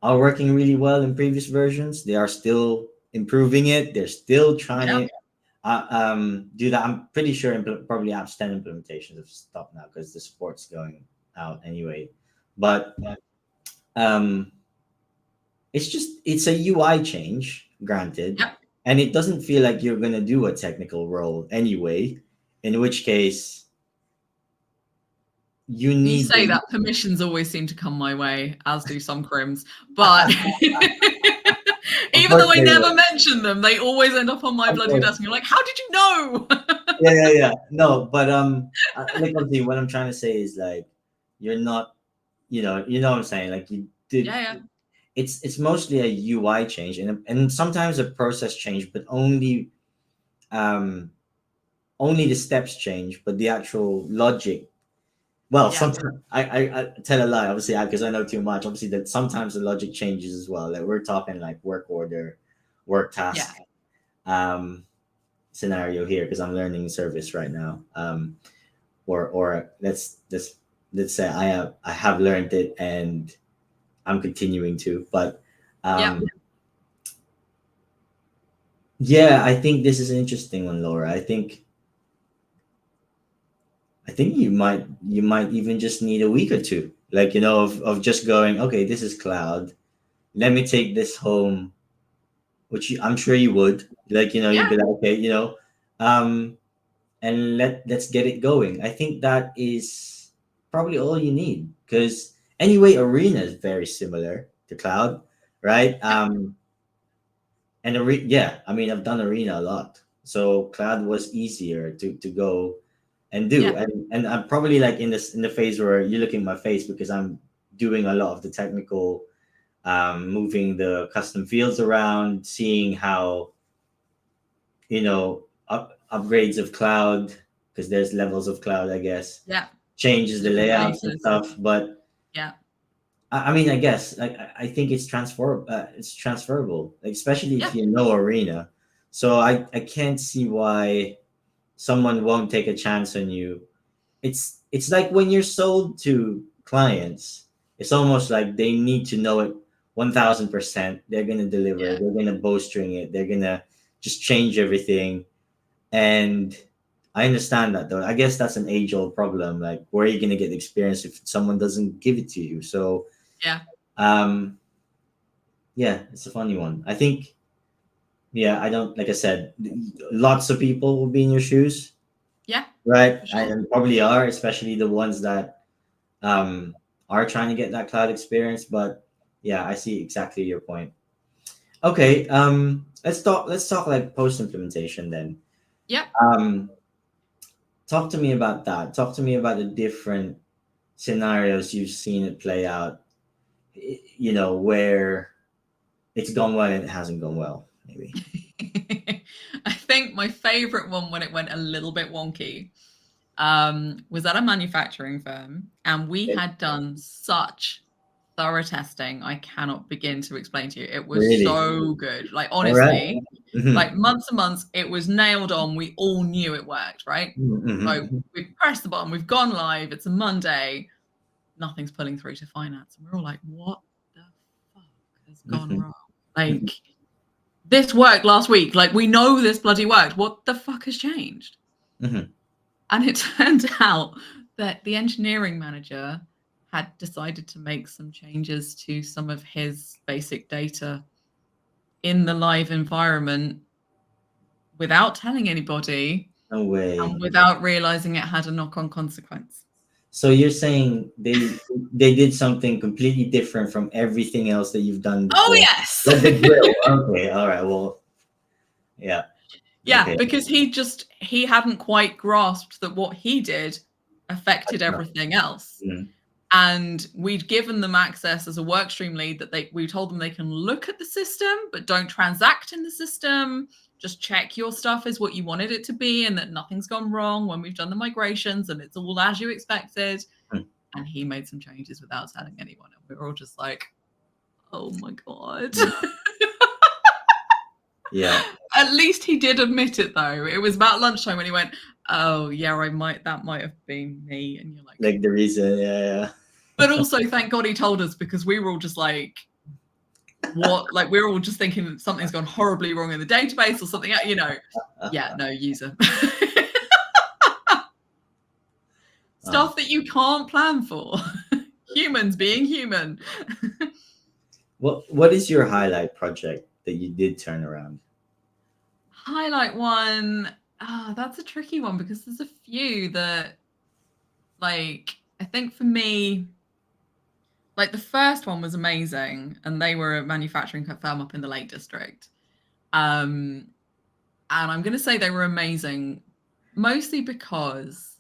are working really well in previous versions. They are still improving it. They're still trying to do that. I'm pretty sure probably apps 10 implementations have stopped now because the support's going out anyway. But it's a UI change, granted, and it doesn't feel like you're gonna do a technical role anyway. In which case, you say that permissions always seem to come my way, as do some crims. But even though I never mention them, they always end up on my bloody desk. And you're like, how did you know? yeah. No, but like, obviously, what I'm trying to say is, like, you're not, you know what I'm saying. Like, you did. It's mostly a UI change, and sometimes a process change, but only the steps change, but the actual logic Well, Yeah. sometimes I tell a lie, obviously, because I know too much. Obviously, that sometimes the logic changes as well. Like we're talking like work order, work Yeah. task um, scenario here because I'm learning service right now. Or let's say I have learned it and I'm continuing to. But Yeah. um, yeah, I think this is an interesting one, Laura. I think you might even just need a week or two, like of just going, okay, this is cloud. Let me take this home, which I'm sure you would. Like you'd Yeah. be like, okay, um, and let's get it going. I think that is probably all you need because anyway, arena is very similar to cloud, right? Yeah. And yeah, I mean, I've done arena a lot, so cloud was easier to go and do. Yeah. And I'm probably like in the phase where you're looking at my face because I'm doing a lot of the technical, moving the custom fields around, seeing how upgrades of cloud, because there's levels of cloud, I guess, Yeah. changes the Different layouts and phases. stuff. But Yeah. I mean, I guess like I think it's transferable, like, especially if Yeah. you know arena. So I can't see why someone won't take a chance on you. It's like when you're sold to clients, it's almost like they need to know it 1,000%. They're gonna deliver. Yeah. They're gonna bowstring it. They're gonna just change everything. And I understand that, though. I guess that's an age old problem. Like, where are you gonna get the experience if someone doesn't give it to you? So, Yeah. um, yeah, it's a funny one. I think, yeah, I don't like I said, lots of people will be in your shoes, Yeah. right? For sure. And probably are, especially the ones that um, are trying to get that cloud experience. But yeah, I see exactly your point. Okay, let's talk like post implementation then. Yeah. Um, talk to me about that. Talk to me about the different scenarios you've seen it play out. Where it's gone well and it hasn't gone well. Maybe. I think my favorite one when it went a little bit wonky was at a manufacturing firm, and we Okay. had done such thorough testing. I cannot begin to explain to you. It was Really? so good. Like, All right. honestly, Mm-hmm. like months and months, it was nailed on. We all knew it worked, right? So Mm-hmm. we've pressed the button, we've gone live. It's a Monday, nothing's pulling through to finance. And we're all like, what the fuck has gone Mm-hmm. wrong? Like, this worked last week. Like, we know this bloody worked. What the fuck has changed? Mm-hmm. And it turned out that the engineering manager had decided to make some changes to some of his basic data in the live environment without telling anybody No way. and without realizing it had a knock-on consequence. So you're saying they did something completely different from everything else that you've done Oh, before? yes. Like the grill. Okay. All right. Well. Yeah. Yeah, Okay. because he hadn't quite grasped that what he did affected everything else. Mm-hmm. And we'd given them access as a workstream lead that we told them they can look at the system, but don't transact in the system. Just check your stuff is what you wanted it to be and that nothing's gone wrong when we've done the migrations and it's all as you expected. And he made some changes without telling anyone. And we were all just like, oh my God. Yeah. At least he did admit it though. It was about lunchtime when he went, oh yeah, that might have been me. And you're like, Like the reason. Yeah. but also thank God he told us because we were all just like, what? Like we're all just thinking that something's gone horribly wrong in the database or something, Yeah, no, user. Stuff that you can't plan for. Humans being human. What is your highlight project that you did turn around? Highlight one. That's a tricky one because there's a few that, like, I think for me, like the first one was amazing, and they were a manufacturing firm up in the Lake District. And I'm going to say they were amazing, mostly because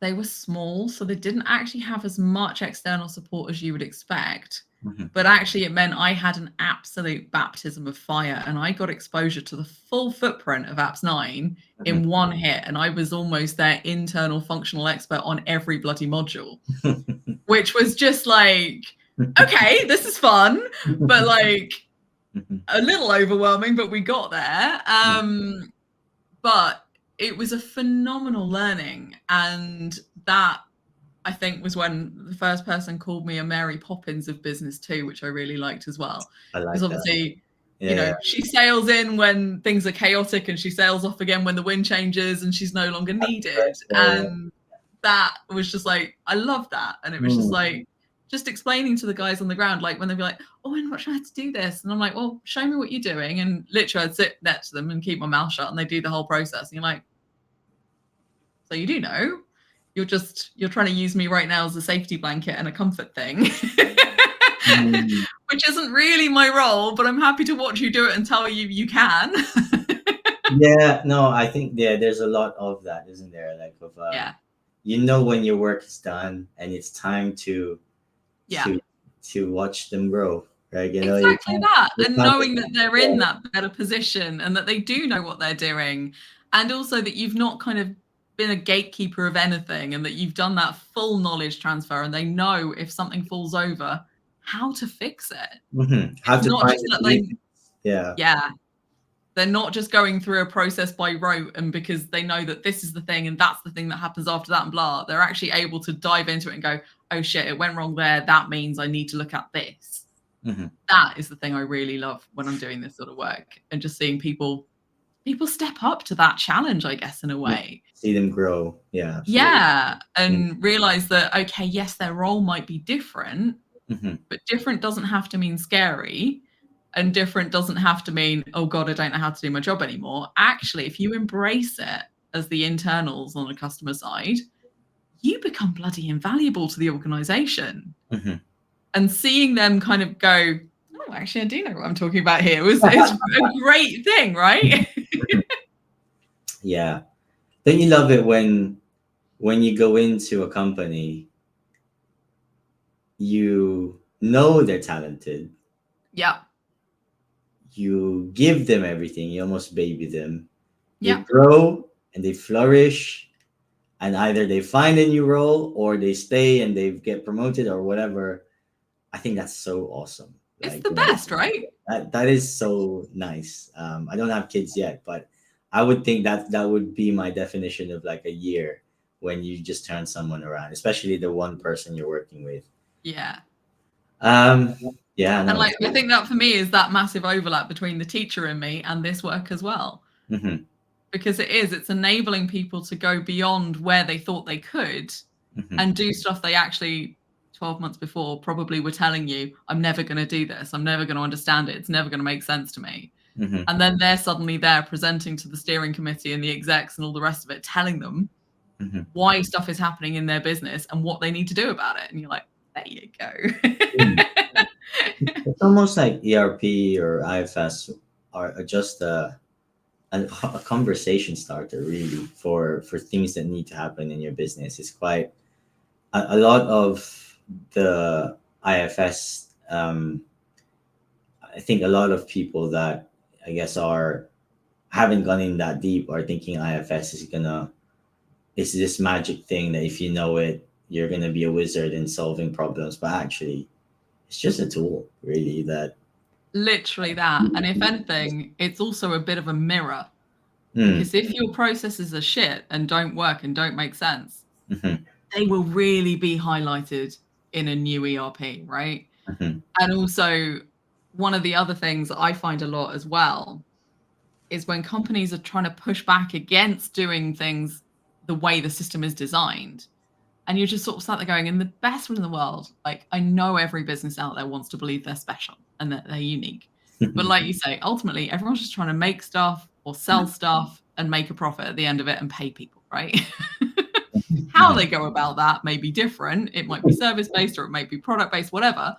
they were small, so they didn't actually have as much external support as you would expect. Mhm. But actually, it meant I had an absolute baptism of fire, and I got exposure to the full footprint of Apps 9 Mhm. in one hit. And I was almost their internal functional expert on every bloody module, which was just like, okay, this is fun, but like a little overwhelming, but we got there. But it was a phenomenal learning. And that, I think, was when the first person called me a Mary Poppins of business too, which I really liked as well. I like Because that. obviously, Yeah, you know, she sails in when things are chaotic and she sails off again when the wind changes and she's no longer needed. yeah. And that was just like, I love that. And it was just like, just explaining to the guys on the ground, like when they'd be like, oh, I'm not sure how to do this. And I'm like, well, show me what you're doing. And literally I'd sit next to them and keep my mouth shut and they do the whole process. And you're like, so you do know, you're trying to use me right now as a safety blanket and a comfort thing, which isn't really my role, but I'm happy to watch you do it and tell you you can. Yeah, no, I think there's a lot of that, isn't there? Like of Yeah. you know when your work is done and it's time to Yeah. to watch them grow, right? You know, Exactly that. you And can't knowing that they're in yeah. that better position and that they do know what they're doing. And also that you've not kind of been a gatekeeper of anything and that you've done that full knowledge transfer and they know if something falls over, how to fix it. How It's to not find just the that solution. Yeah. yeah, they're not just going through a process by rote and because they know that this is the thing and that's the thing that happens after that and blah. They're actually able to dive into it and go, oh shit, it went wrong there. That means I need to look at this. That is the thing I really love when I'm doing this sort of work and just seeing people step up to that challenge, I guess, in a way. See them grow. Yeah, absolutely. Yeah. And realize that, okay, yes, their role might be different, but different doesn't have to mean scary. And different doesn't have to mean, oh God, I don't know how to do my job anymore. Actually, if you embrace it as the internals on the customer side, you become bloody invaluable to the organization. And seeing them kind of go, oh, actually, I do know what I'm talking about here. It's a great thing, right? Yeah. Don't you love it when you go into a company, you know they're talented, Yeah. you give them everything, you almost baby them. They Yeah. grow and they flourish, and either they find a new role or they stay and they get promoted or whatever. I think that's so awesome. It's Like, the you know, best, right? that is so nice. I don't have kids yet, but I would think that that would be my definition of like a year when you just turn someone around, especially the one person you're working with. Yeah. Yeah, And no. like, I think that for me is that massive overlap between the teacher and me and this work as well. Because it's enabling people to go beyond where they thought they could and do stuff they actually 12 months before probably were telling you, I'm never going to do this. I'm never going to understand it. It's never going to make sense to me. And then they're suddenly there presenting to the steering committee and the execs and all the rest of it, telling them why stuff is happening in their business and what they need to do about it. And you're like, there you go. It's almost like ERP or IFS are just a conversation starter, really, for things that need to happen in your business. It's quite a lot of the IFS. I think a lot of people that I guess haven't gone in that deep are thinking IFS is this magic thing that if you know it, you're gonna be a wizard in solving problems. But actually, it's just a tool, really. That literally that. And if anything, it's also a bit of a mirror. Because if your processes are shit and don't work and don't make sense, they will really be highlighted in a new ERP, right? And also, one of the other things I find a lot as well is when companies are trying to push back against doing things the way the system is designed. And you're just sort of sat there going, in the best one in the world, like, I know every business out there wants to believe they're special and that they're unique. But like you say, ultimately, everyone's just trying to make stuff or sell stuff and make a profit at the end of it and pay people, right? How they go about that may be different. It might be service-based or it might be product-based, whatever.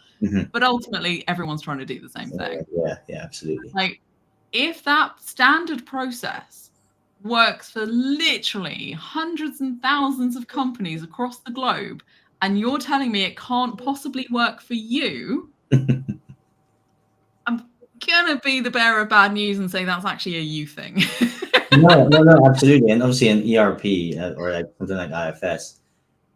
But ultimately, everyone's trying to do the same thing. Yeah, absolutely. Like, if that standard process works for literally hundreds and thousands of companies across the globe, and you're telling me it can't possibly work for you, I'm gonna be the bearer of bad news and say that's actually a you thing. No, absolutely. And obviously, an ERP or like something like IFS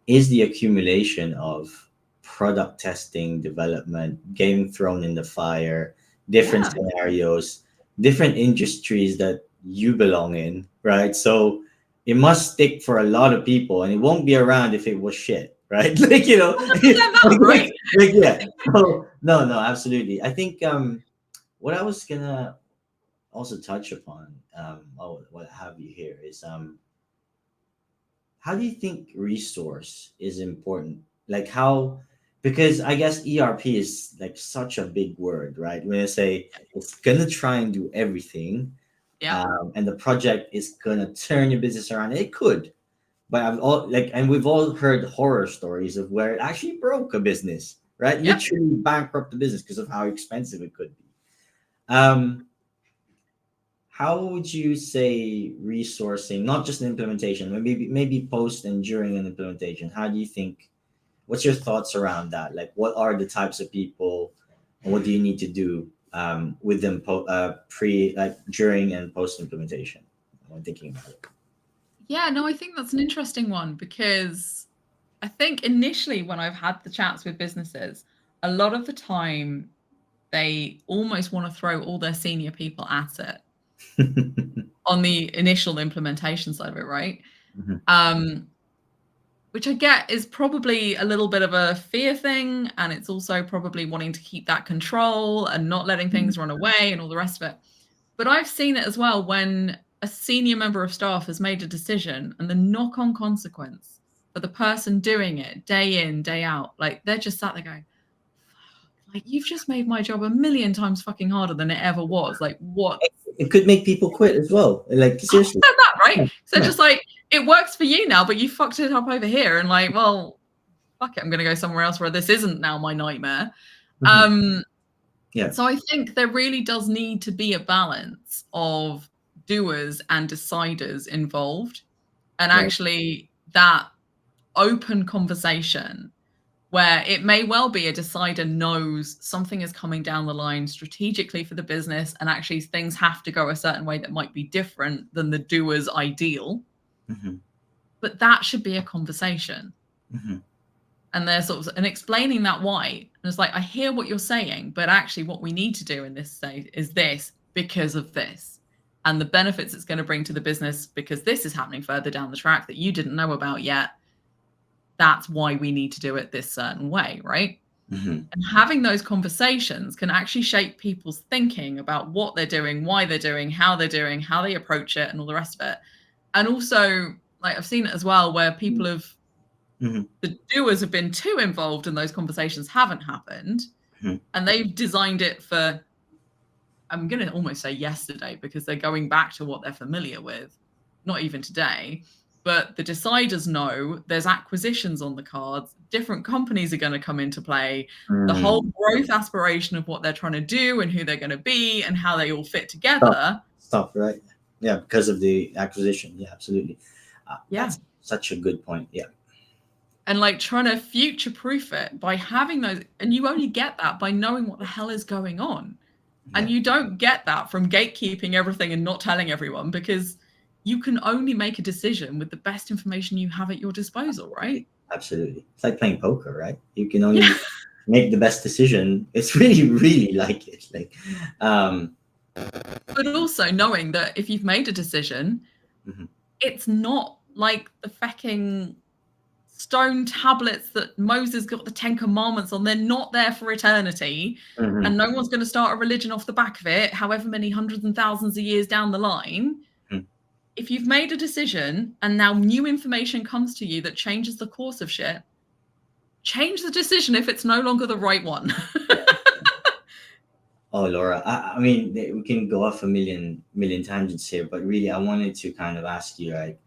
is the accumulation of product testing, development, getting thrown in the fire, different Yeah. scenarios, different industries that you belong in, right? So it must stick for a lot of people, and it won't be around if it was shit, right? Like That, right? like yeah. So no, absolutely. I think what I was gonna also touch upon, what have you here is how do you think resource is important? Like how, because I guess ERP is like such a big word, right? When I say it's gonna try and do everything, Yeah. and the project is gonna turn your business around, it could. But I've all like, and we've all heard horror stories of where it actually broke a business, right? Yep. Literally bankrupt the business because of how expensive it could be. Um, how would you say resourcing, not just an implementation, maybe post and during an implementation? How do you think? What's your thoughts around that? Like, what are the types of people, and what do you need to do with them pre, like during and post implementation? When thinking about it. Yeah, no, I think that's an interesting one because I think initially when I've had the chats with businesses, a lot of the time they almost want to throw all their senior people at it on the initial implementation side of it, right? Mhm. Um, which I get is probably a little bit of a fear thing, and it's also probably wanting to keep that control and not letting things run away and all the rest of it. But I've seen it as well when a senior member of staff has made a decision and the knock-on consequence for the person doing it day in, day out, like they're just sat there going, like, you've just made my job a million times fucking harder than it ever was. Like, what? It could make people quit as well. Like seriously. 100% that, right? Yeah, So yeah. just like, it works for you now, but you fucked it up over here. And like, well, fuck it, I'm going to go somewhere else where this isn't now my nightmare. Mhm. Um, Yeah. so I think there really does need to be a balance of doers and deciders involved, and Right. actually that open conversation where it may well be a decider knows something is coming down the line strategically for the business, and actually things have to go a certain way that might be different than the doer's ideal, Hmm. but that should be a conversation. Hmm. And they're sort of and explaining that why. And it's like, I hear what you're saying, but actually what we need to do in this state is this because of this. And the benefits it's going to bring to the business because this is happening further down the track that you didn't know about yet. That's why we need to do it this certain way, right? Hmm. And having those conversations can actually shape people's thinking about what they're doing, why they're doing, how they approach it, and all the rest of it. And also, like I've seen it as well, where people have Hmm. the doers have been too involved and those conversations haven't happened, Hmm. and they've designed it for, I'm going to almost say yesterday because they're going back to what they're familiar with, not even today. But the deciders know there's acquisitions on the cards, different companies are going to come into play, the whole Mm. growth aspiration of what they're trying to do and who they're going to be and how they all fit Stop. together. Stop. Right. Yeah, because of the acquisition. Yeah, absolutely. Yeah. That's such a good point. Yeah. And like trying to future proof it by having those. And you only get that by knowing what the hell is going on. And Yeah. you don't get that from gatekeeping everything and not telling everyone, because you can only make a decision with the best information you have at your disposal, right? Absolutely. It's like playing poker, right? You can Yeah. only make the best decision. It's really, really like it. Like, um, But also knowing that if you've made a decision, mhm. it's not like the fucking stone tablets that Moses got the 10 Commandments on. They're not there for eternity. And Mhm. no one's going to start a religion off the back of it, however many hundreds and thousands of years down the line. Mhm. If you've made a decision and now new information comes to you that changes the course of shit, change the decision if it's no longer the right one. Yeah. Oh, Laura, I mean, we can go off a million tangents here, but really, I wanted to kind of ask you, like,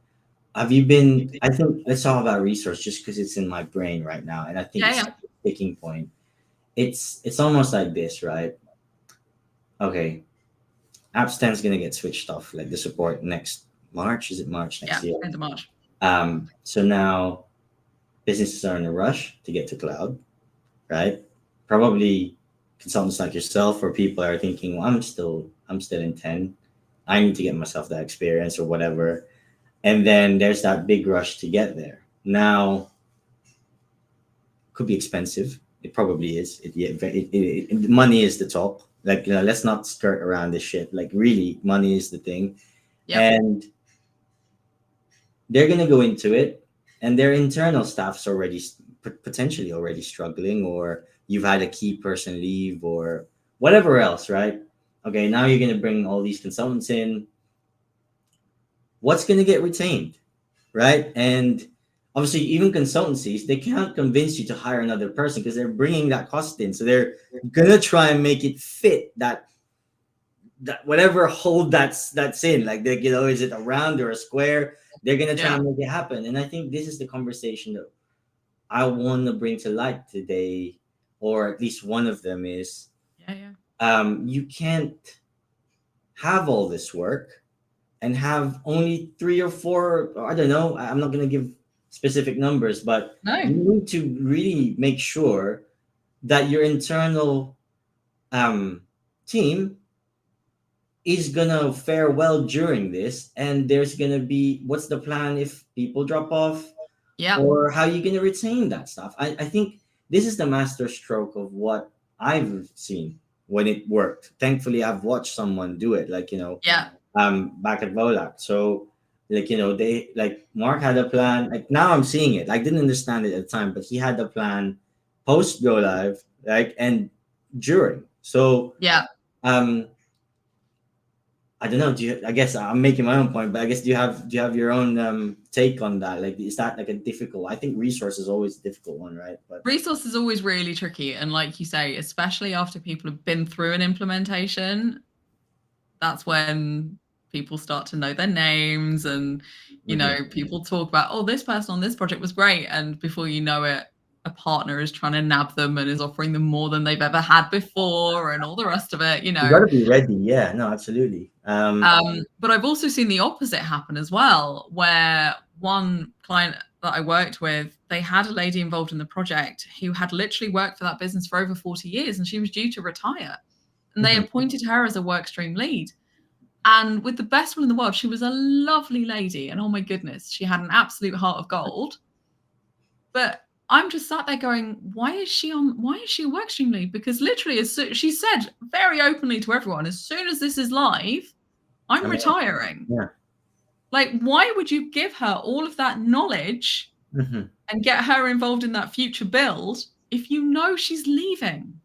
have you been? I think let's talk about resource just because it's in my brain right now, and I think Yeah, it's yeah. such a sticking point. It's almost like this, right? Okay, app stand's gonna get switched off, like the support next March. Is it March Yeah, next year? end of March. So now businesses are in a rush to get to cloud, right? Probably consultants like yourself or people are thinking, well, I'm still in 10. I need to get myself that experience or whatever. And then there's that big rush to get there. Now, could be expensive. It probably is. Money is the talk. Like, let's not skirt around this shit. Like, really, money is the thing. Yep. And they're gonna go into it, and their internal staff's already potentially already struggling, or you've had a key person leave, or whatever else, right? Okay, now you're gonna bring all these consultants in. What's gonna get retained, right? And obviously, even consultancies, they can't convince you to hire another person because they're bringing that cost in. So they're gonna try and make it fit that whatever hole that's in. Like, is it a round or a square? They're gonna try Yeah. and make it happen. And I think this is the conversation that I want to bring to light today, or at least one of them is, you can't have all this work and have only 3 or 4. I don't know. I'm not gonna give specific numbers, but No. you need to really make sure that your internal team is gonna fare well during this, and there's gonna be, what's the plan if people drop off, Yeah. or how you gonna retain that stuff. I think this is the master stroke of what I've seen when it worked. Thankfully, I've watched someone do it, like, Yeah. back at Volak. So, like, they, like, Mark had a plan. Like, now I'm seeing it. I didn't understand it at the time, but he had the plan post go live, like, and during. So, Yeah. I don't know. I guess I'm making my own point, but I guess do you have your own take on that? Like, is that like a difficult? I think resource is always a difficult one, right? But resource is always really tricky, and like you say, especially after people have been through an implementation, that's when people start to know their names, and people talk about, oh, this person on this project was great, and before you know it, a partner is trying to nab them and is offering them more than they've ever had before, and all the rest of it. you got to be ready. Yeah, no, absolutely. But I've also seen the opposite happen as well, where one client that I worked with, they had a lady involved in the project who had literally worked for that business for over 40 years, and she was due to retire. And they appointed her as a work stream lead. And with the best will in the world, she was a lovely lady. And oh my goodness, she had an absolute heart of gold. But I'm just sat there going, why is she a work stream lead? Because literally, she said very openly to everyone, as soon as this is live, I'm retiring. Yeah. Like, why would you give her all of that knowledge and get her involved in that future build if you know she's leaving?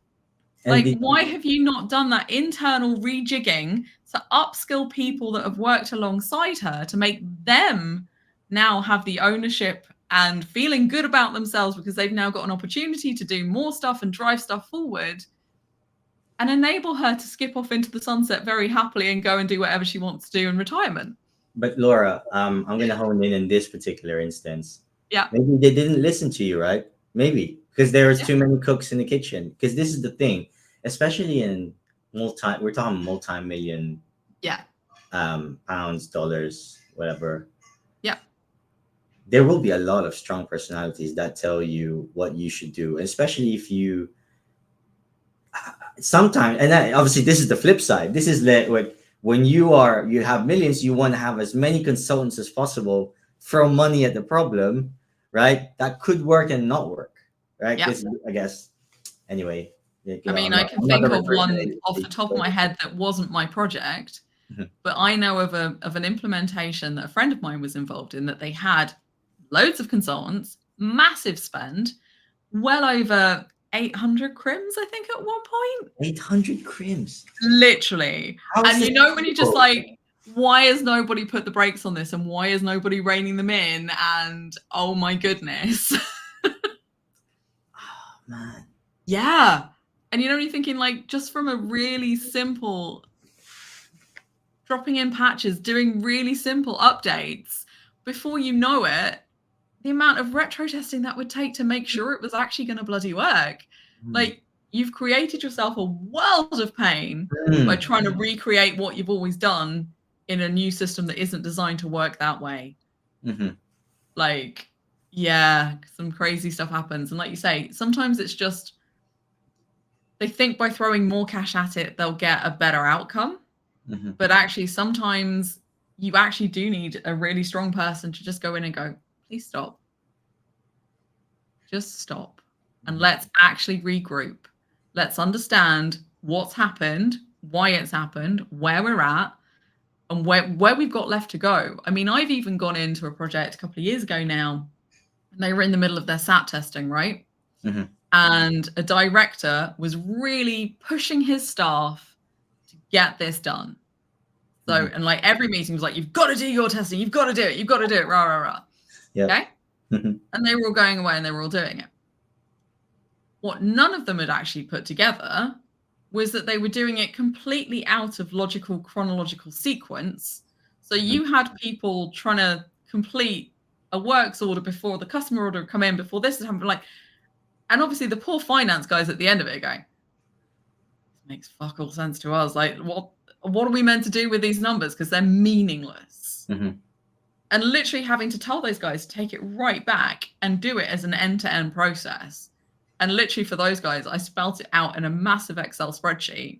Like, why have you not done that internal rejigging to upskill people that have worked alongside her to make them now have the ownership and feeling good about themselves because they've now got an opportunity to do more stuff and drive stuff forward, and enable her to skip off into the sunset very happily and go and do whatever she wants to do in retirement? But Laura, I'm going to hone in this particular instance. Yeah. Maybe they didn't listen to you, right? Maybe because there was too many cooks in the kitchen. Because this is the thing, especially in we're talking multi-million, pounds, dollars, whatever. Yeah. There will be a lot of strong personalities that tell you what you should do, especially if you. Sometimes, and obviously, this is the flip side. This is when you have millions, you want to have as many consultants as possible, throw money at the problem, right? That could work and not work, right? Yeah. I guess. Anyway. I mean, I can think of one off the top of my head that wasn't my project, but I know of an implementation that a friend of mine was involved in, that they had loads of consultants, massive spend, well over 800 crims, I think, at one point. 800 crims. Literally. And when you're just like, why has nobody put the brakes on this? And why is nobody reining them in? And oh my goodness. Oh, man. Yeah. And you're thinking, like, just from a really simple dropping in patches, doing really simple updates, before you know it, the amount of retro testing that would take to make sure it was actually going to bloody work. Like, you've created yourself a world of pain by trying to recreate what you've always done in a new system that isn't designed to work that way. Mm-hmm. Like, yeah, some crazy stuff happens. And like you say, sometimes it's just they think by throwing more cash at it, they'll get a better outcome. Mm-hmm. But actually, sometimes you actually do need a really strong person to just go in and go, please stop. Just stop. And let's actually regroup. Let's understand what's happened, why it's happened, where we're at, and where we've got left to go. I mean, I've even gone into a project a couple of years ago now, and they were in the middle of their SAT testing, right? Mm-hmm. And a director was really pushing his staff to get this done. So, and like every meeting was like, you've got to do your testing, you've got to do it, rah, rah, rah. Yep. Okay? Mm-hmm. And they were all going away and they were all doing it. What none of them had actually put together was that they were doing it completely out of logical, chronological sequence. So you had people trying to complete a works order before the customer order had come in, before this had happened. Like, and obviously the poor finance guys at the end of it going, this makes fuck all sense to us. Like, what are we meant to do with these numbers? Because they're meaningless. Mm-hmm. And literally having to tell those guys to take it right back and do it as an end-to-end process. And literally for those guys, I spelt it out in a massive Excel spreadsheet.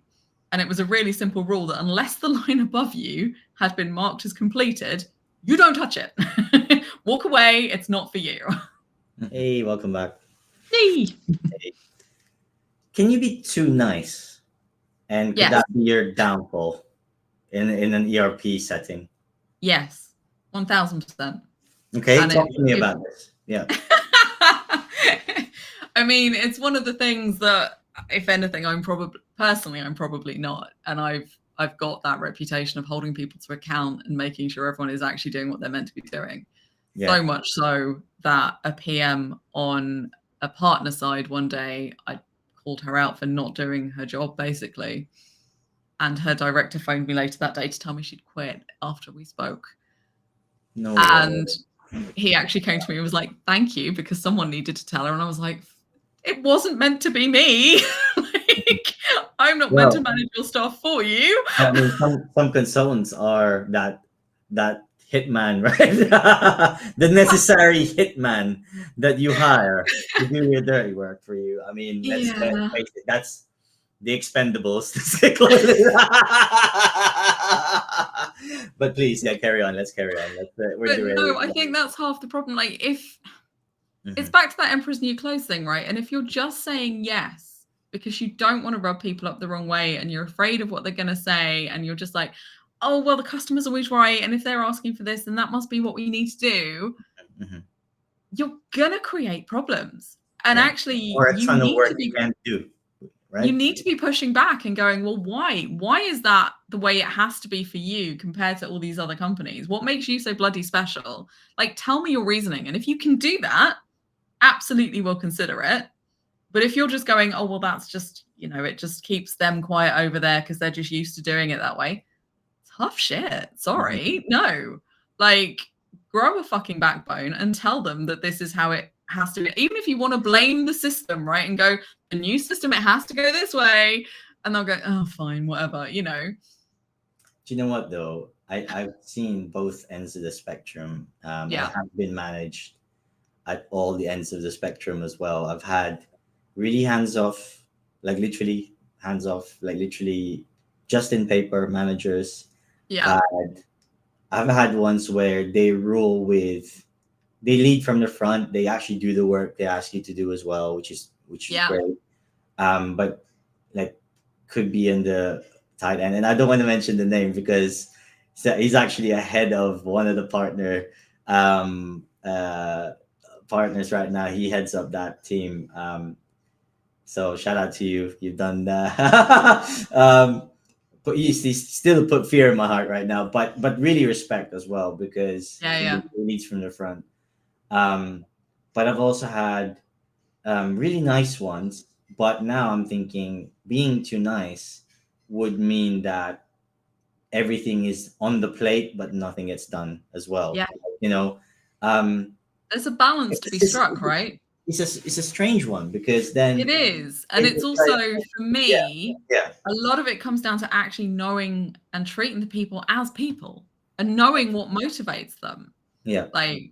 And it was a really simple rule that unless the line above you had been marked as completed, you don't touch it. Walk away. It's not for you. Hey, welcome back. Hey. Can you be too nice? And could Yes. that be your downfall in an ERP setting? Yes, 1000%. Okay, talk to me about this. Yeah. I mean, it's one of the things that, if anything, I'm probably not. And I've got that reputation of holding people to account and making sure everyone is actually doing what they're meant to be doing. Yeah. So much so that a PM on a partner side one day, I called her out for not doing her job, basically. And her director phoned me later that day to tell me she'd quit after we spoke. No. And he actually came to me and was like, thank you, because someone needed to tell her. And I was like, it wasn't meant to be me. Like, I'm not meant to manage your staff for you. I mean, some consultants are that hitman, right? The necessary hitman that you hire to do your dirty work for you. I mean, that's the Expendables. But please, yeah, carry on. Let's carry on. I think that's half the problem. Like, if it's back to that Emperor's New Clothes thing, right? And if you're just saying yes because you don't want to rub people up the wrong way and you're afraid of what they're going to say, and you're just like, oh, well, the customer's always right, and if they're asking for this, then that must be what we need to do. You're going to create problems. And actually, or a ton of work you can't do. Right? You need to be pushing back and going, well, why? Why is that the way it has to be for you compared to all these other companies? What makes you so bloody special? Like, tell me your reasoning. And if you can do that, absolutely we'll consider it. But if you're just going, oh, well, that's just, it just keeps them quiet over there because they're just used to doing it that way. Tough shit. Sorry. No. Like, grow a fucking backbone and tell them that this is how it has to be. Even if you want to blame the system, right? And go, the new system, it has to go this way. And they'll go, oh, fine, whatever, Do you know what, though? I've seen both ends of the spectrum. I have been managed at all the ends of the spectrum as well. I've had really hands-off, like literally just in paper managers. Yeah. I've had ones where they they lead from the front. They actually do the work they ask you to do as well, which is great. But like could be in the tight end, and I don't want to mention the name because he's actually ahead of one of the partners right now. He heads up that team. So shout out to you. You've done that. But he still put fear in my heart right now, but really respect as well because he leads from the front. But I've also had really nice ones, but now I'm thinking being too nice would mean that everything is on the plate, but nothing gets done as well. Yeah. There's a balance to be struck, right? it's a strange one, because then It is. And it's it's also, like, for yeah, me, yeah, a lot of it comes down to actually knowing and treating the people as people and knowing what motivates them. yeah. Like,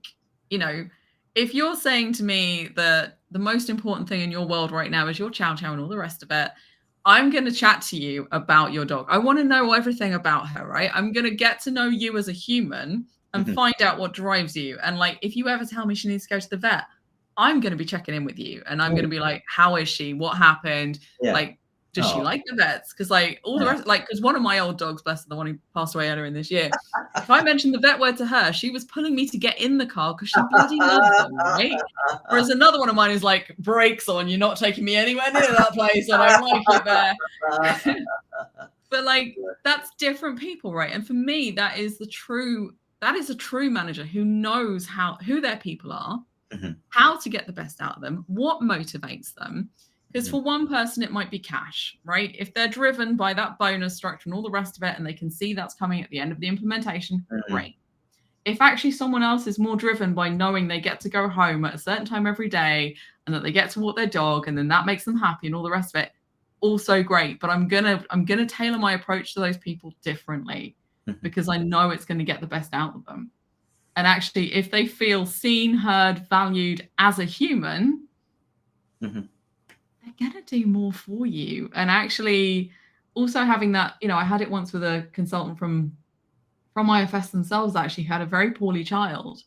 you know, if you're saying to me that the most important thing in your world right now is your chow chow and all the rest of it, I'm going to chat to you about your dog. I want to know everything about her, right? I'm going to get to know you as a human and Mhm. find out what drives you. And like, if you ever tell me she needs to go to the vet, I'm going to be checking in with you and I'm going to be like, how is she? What happened? Yeah. Like, does she Oh, like the vets? Because like all the yeah. rest, like, because one of my old dogs, bless her, the one who passed away earlier in this year, if I mentioned the vet word to her, she was pulling me to get in the car because she bloody loved them, right? Whereas another one of mine is like, brakes on, you're not taking me anywhere near that place. I don't like it there. But like, that's different people, right? And for me, that is a true manager who knows who their people are, Mhm, how to get the best out of them, what motivates them. Because mhm, for one person, it might be cash, right? If they're driven by that bonus structure and all the rest of it, and they can see that's coming at the end of the implementation, mhm, great. If actually someone else is more driven by knowing they get to go home at a certain time every day and that they get to walk their dog and then that makes them happy and all the rest of it, also great. But I'm gonna tailor my approach to those people differently mhm, because I know it's going to get the best out of them. And actually, if they feel seen, heard, valued as a human, mhm. they're gonna do more for you. And actually, also having that, I had it once with a consultant from IFS themselves, actually had a very poorly child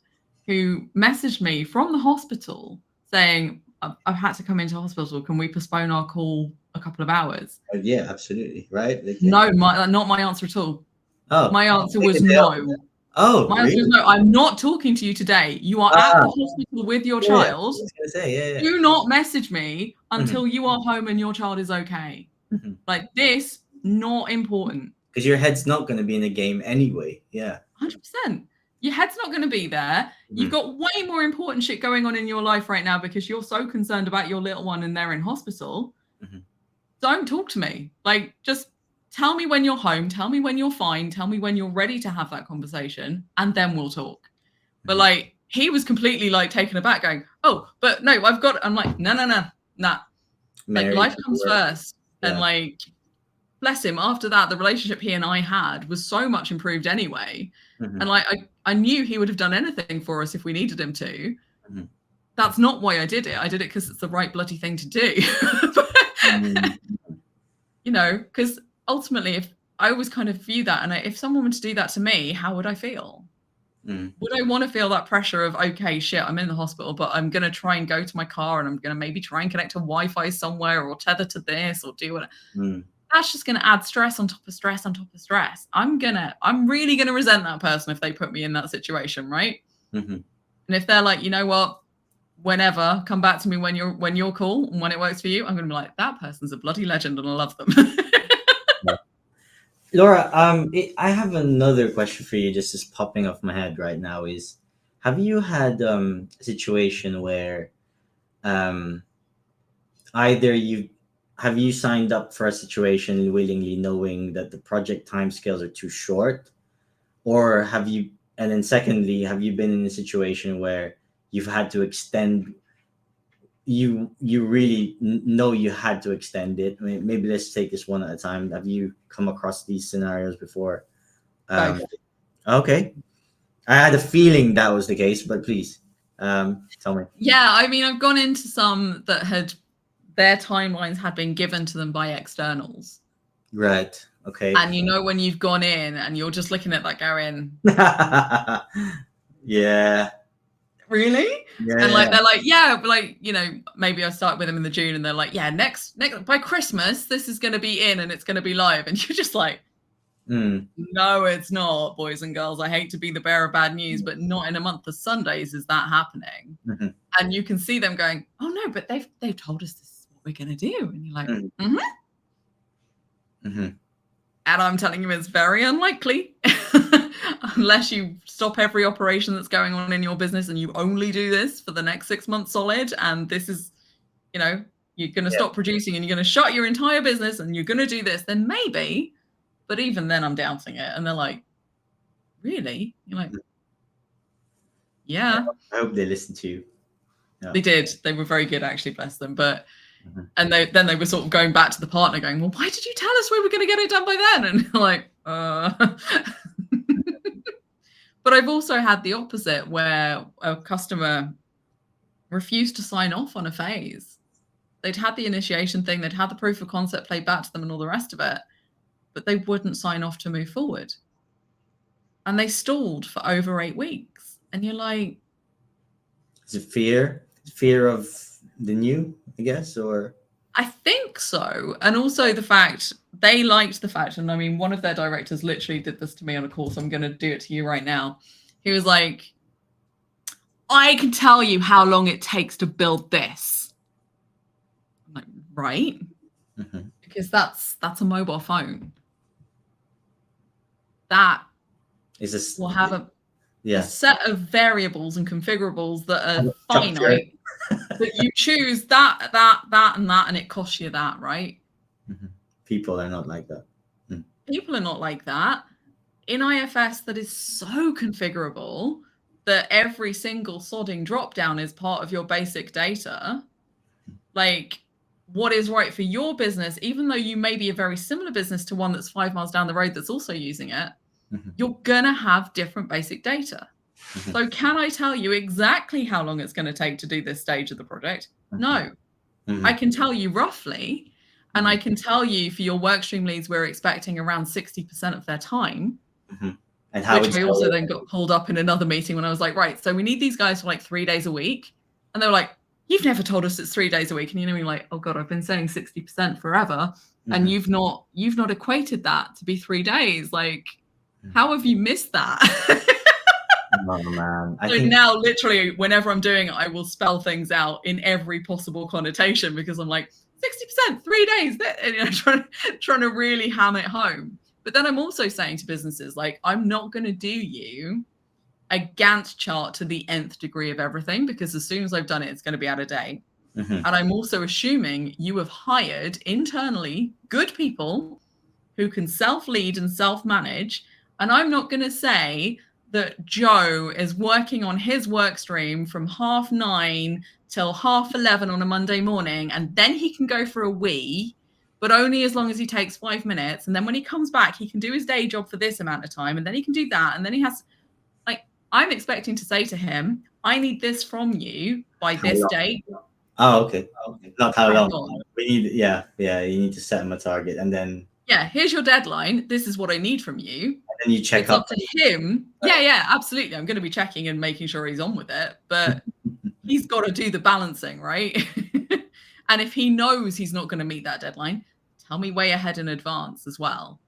who messaged me from the hospital saying, I've had to come into hospital. Can we postpone our call a couple of hours? Yeah, absolutely. Right? No, not my answer at all. Oh, My answer they was can help no. with that. Oh, My answer was really? no. I'm not talking to you today. You are at Ah, the hospital with your yeah. I child. was gonna say, yeah, Do not message me yeah. until you are home and your child is okay. Mhm. Like this, not important. Because your head's not going to be in the game anyway. Yeah. 100%. Your head's not going to be there. You've Mhm, got way more important shit going on in your life right now because you're so concerned about your little one and they're in hospital. mhm, Don't talk to me. Like, just tell me when you're home. Tell me when you're fine. Tell me when you're ready to have that conversation, and then we'll talk. But mhm. like, he was completely like taken aback, going, "Oh, but no, I've got." I'm like, "No, no, no, nah. Like, Married life to comes work. first." And Yeah. like, bless him, after that the relationship he and I had was so much improved anyway. And Mhm, like, I knew he would have done anything for us if we needed him to. mhm, That's not why I did it because it's the right bloody thing to do. mhm, Because ultimately, if I always kind of view that, and if someone were to do that to me, how would I feel? mhm. Would I want to feel that pressure of, okay, shit, I'm in the hospital, but I'm going to try and go to my car and I'm going to maybe try and connect to Wi-Fi somewhere or tether to this or do whatever. Mhm. That's just going to add stress on top of stress on top of stress. I'm really going to resent that person if they put me in that situation, right? Mhm. And if they're like, you know what, whenever, come back to me when you're cool and when it works for you, I'm going to be like, that person's a bloody legend and I love them. Yeah. Laura, I have another question for you. Just is popping off my head right now. Is have you had a situation where um, either you signed up for a situation willingly, knowing that the project timescales are too short, or have you? And then secondly, have you been in a situation where you've had to extend? You really know you had to extend it. I mean, maybe let's take this one at a time. Have you come across these scenarios before? Um, Both. okay, I had a feeling that was the case, but please, tell me. Yeah, I mean, I've gone into some that their timelines had been given to them by externals. Right. Okay. And when you've gone in and you're just looking at that going, Yeah. really? And like, Yeah. they're like, yeah, but like, maybe I start with them in the June and they're like, yeah, next by Christmas, this is going to be in and it's going to be live. And you're just like, Mm. no, it's not, boys and girls. I hate to be the bearer of bad news, but not in a month of Sundays is that happening. Mhm. And you can see them going, oh no, but they've told us this is what we're going to do. And you're like, Mhm. mm-hmm. Mhm. And I'm telling you, it's very unlikely unless you stop every operation that's going on in your business and you only do this for the next 6 months solid. And this is, you're going to Yeah. stop producing and you're going to shut your entire business and you're going to do this, then maybe. But even then, I'm doubting it. And they're like, really? You're like, yeah. I hope they listen to you. Yeah. They did. They were very good, actually, bless them. But Mhm. and then they were sort of going back to the partner, going, "Well, why did you tell us we were going to get it done by then?" And like, But I've also had the opposite, where a customer refused to sign off on a phase. They'd had the initiation thing, they'd had the proof of concept played back to them and all the rest of it, but they wouldn't sign off to move forward. And they stalled for over 8 weeks. And you're like, Is it fear of the new, I guess, or I think so. And also the fact they liked the fact, and I mean, one of their directors literally did this to me on a call, so I'm going to do it to you right now. He was like, I can tell you how long it takes to build this. I'm like, right? Mhm. Because that's a mobile phone. That is this will have a yeah set of variables and configurables that are structure? finite, that you choose that, and it costs you that, right? Mhm. People are not like that. People are not like that. In IFS, that is so configurable that every single sodding dropdown is part of your basic data. Like, what is right for your business, even though you may be a very similar business to one that's 5 miles down the road that's also using it, Mhm. you're going to have different basic data. Mhm. So can I tell you exactly how long it's going to take to do this stage of the project? No. Mhm. I can tell you roughly, and I Mhm. can tell you for your workstream leads, we're expecting around 60% of their time, Mhm. And how which it's I also then got pulled up in another meeting when I was like, right, so we need these guys for like 3 days a week. And they were like, you've never told us it's 3 days a week. And you know, you're like, oh God, I've been saying 60% forever. And Mhm. you've not equated that to be 3 days. Like, Mhm. how have you missed that? Oh man, I So think now, literally, whenever I'm doing it, I will spell things out in every possible connotation because I'm like 60%, 3 days, and, you know, trying to really ham it home. But then I'm also saying to businesses, like, I'm not going to do you a Gantt chart to the nth degree of everything, because as soon as I've done it, it's going to be out of date. Mhm. And I'm also assuming you have hired internally good people who can self-lead and self-manage. And I'm not going to say that Joe is working on his work stream from 9:30 till 11:30 on a Monday morning, and then he can go for a wee, but only as long as he takes 5 minutes. And then when he comes back, he can do his day job for this amount of time, and then he can do that. And then he has, like, I'm expecting to say to him, I need this from you by How this long? date. Oh, okay. Not how Crack long. on. We need, yeah. You need to set him a target, and then Yeah, here's your deadline. This is what I need from you. you check It's up. up to him. Yeah, absolutely. I'm going to be checking and making sure he's on with it, but he's got to do the balancing, right? And if he knows he's not going to meet that deadline, tell me way ahead in advance as well.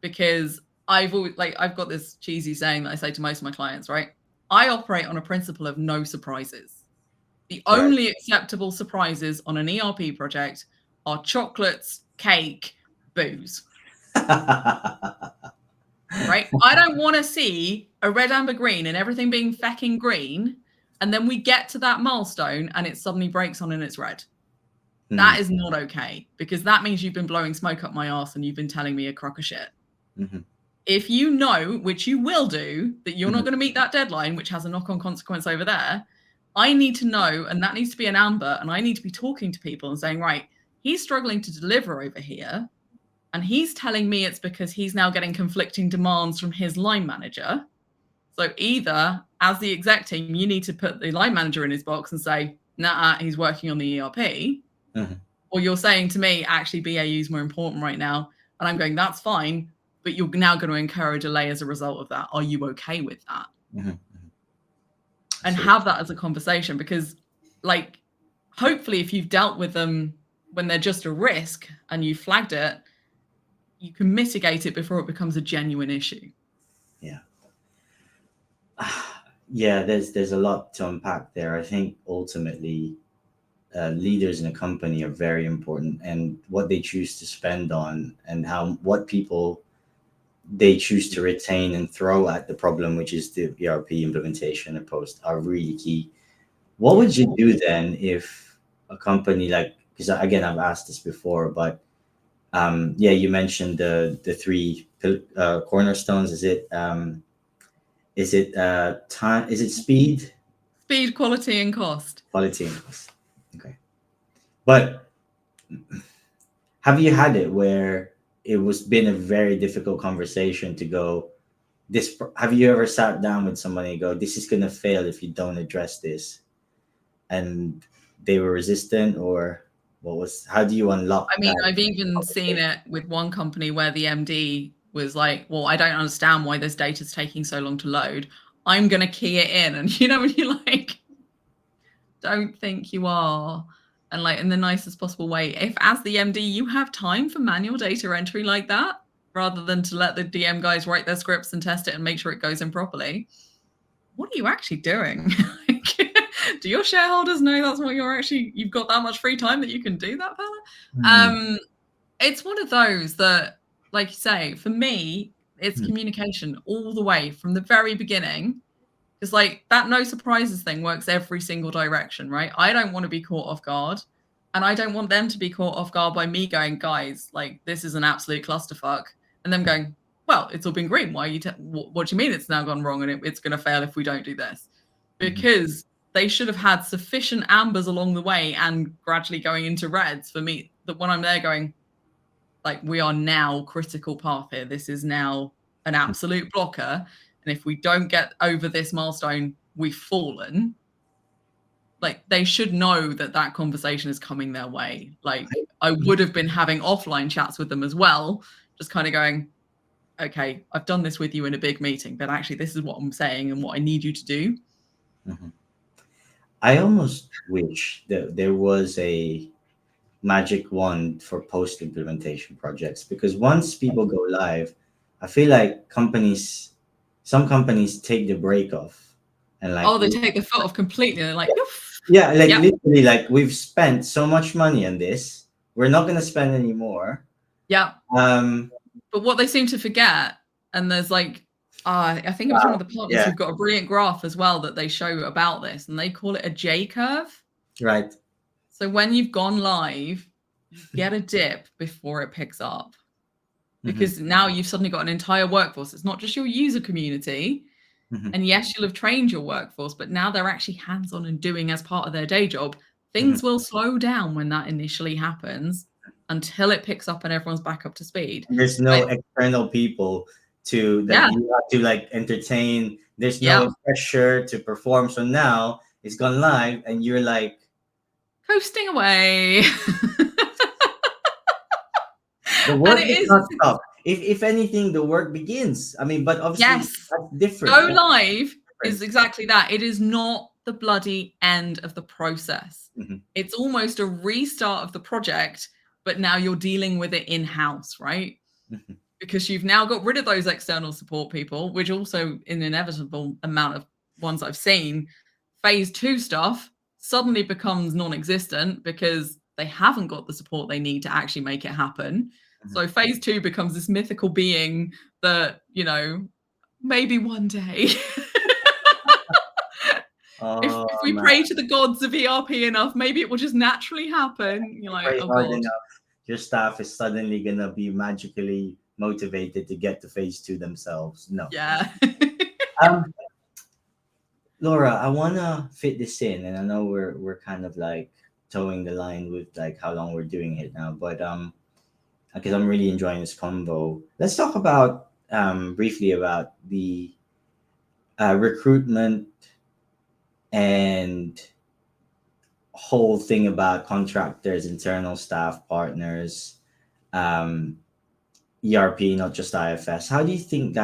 Because I've always, like, I've got this cheesy saying that I say to most of my clients, right? I operate on a principle of no surprises. The Right. only acceptable surprises on an ERP project are chocolates, cake, booze. Right? I don't want to see a red, amber, green and everything being fecking green. And then we get to that milestone and it suddenly breaks on and it's red. Mhm. That is not okay, because that means you've been blowing smoke up my ass and you've been telling me a crock of shit. Mhm. If you know, which you will do, that you're not Mhm. going to meet that deadline, which has a knock-on consequence over there, I need to know, and that needs to be an amber, and I need to be talking to people and saying, right, he's struggling to deliver over here. And he's telling me it's because he's now getting conflicting demands from his line manager. So either, as the exec team, you need to put the line manager in his box and say, nah, he's working on the ERP. Mhm. Or you're saying to me, actually, BAU is more important right now. And I'm going, that's fine. But you're now going to incur a delay as a result of that. Are you okay with that? Mhm. And So, have that as a conversation, because, like, hopefully if you've dealt with them when they're just a risk and you flagged it, you can mitigate it before it becomes a genuine issue. yeah. Yeah, there's a lot to unpack there. I think ultimately, leaders in a company are very important, and what they choose to spend on, and what people they choose to retain and throw at the problem, which is the ERP implementation and post, are really key. What Yeah. would you do then if a company like, because again, I've asked this before, but yeah, you mentioned the three cornerstones. Is it time? Is it speed? Speed, quality, and cost. Quality and cost. Okay. But have you had it where it was been a very difficult conversation to go, have you ever sat down with somebody and go, this is going to fail if you don't address this? And they were resistant, or how do you unlock I mean, that? I've even seen it with one company where the MD was like, well, I don't understand why this data's taking so long to load. I'm going to key it in. And when you're like, don't think you are. And like in the nicest possible way, if as the MD, you have time for manual data entry like that, rather than to let the DM guys write their scripts and test it and make sure it goes in properly, what are you actually doing? Do your shareholders know that's what you've got that much free time that you can do that, fella? It's one of those that, like you say, for me, it's communication all the way from the very beginning. Because like that no surprises thing works every single direction, right? I don't want to be caught off guard. And I don't want them to be caught off guard by me going, guys, like this is an absolute clusterfuck. And them going, well, it's all been green. Why are you what do you mean it's now gone wrong and it's going to fail if we don't do this? Because they should have had sufficient ambers along the way and gradually going into reds for me that when I'm there going, like, we are now critical path here. This is now an absolute blocker. And if we don't get over this milestone, we've fallen. Like, they should know that conversation is coming their way. Like, I would have been having offline chats with them as well, just kind of going, okay, I've done this with you in a big meeting, but actually this is what I'm saying and what I need you to do. I almost wish that there was a magic wand for post-implementation projects, because once people go live, I feel like some companies take the break off and like, they take the foot off completely. They're like, yeah, like literally, like we've spent so much money on this, we're not going to spend any more. Yeah. But what they seem to forget, and there's like, I think it was one of the partners who've got a brilliant graph as well that they show about this, and they call it a J curve. Right. So when you've gone live, you get a dip before it picks up, because now you've suddenly got an entire workforce. It's not just your user community. And yes, you'll have trained your workforce, but now they're actually hands-on and doing as part of their day job. Things will slow down when that initially happens until it picks up and everyone's back up to speed. There's no external people you have to like entertain. There's no pressure to perform. So now it's gone live and you're like coasting away. The work does not stop. If anything, the work begins. I mean, but obviously that's different. Go live is exactly that. It is not the bloody end of the process. It's almost a restart of the project, but now you're dealing with it in-house, right? Because you've now got rid of those external support people, which also, in an inevitable amount of ones I've seen, phase 2 stuff suddenly becomes non-existent because they haven't got the support they need to actually make it happen. So phase 2 becomes this mythical being that, maybe one day. If we pray to the gods of ERP enough, maybe it will just naturally happen. You're like, pray oh hard God. enough, your staff is suddenly going to be magically motivated to get to phase 2 themselves. No. Yeah. Laura, I want to fit this in, and I know we're kind of like towing the line with like how long we're doing it now, but because I'm really enjoying this convo. Let's talk about briefly about the recruitment and whole thing about contractors, internal staff, partners, ERP, not just IFS. How do you think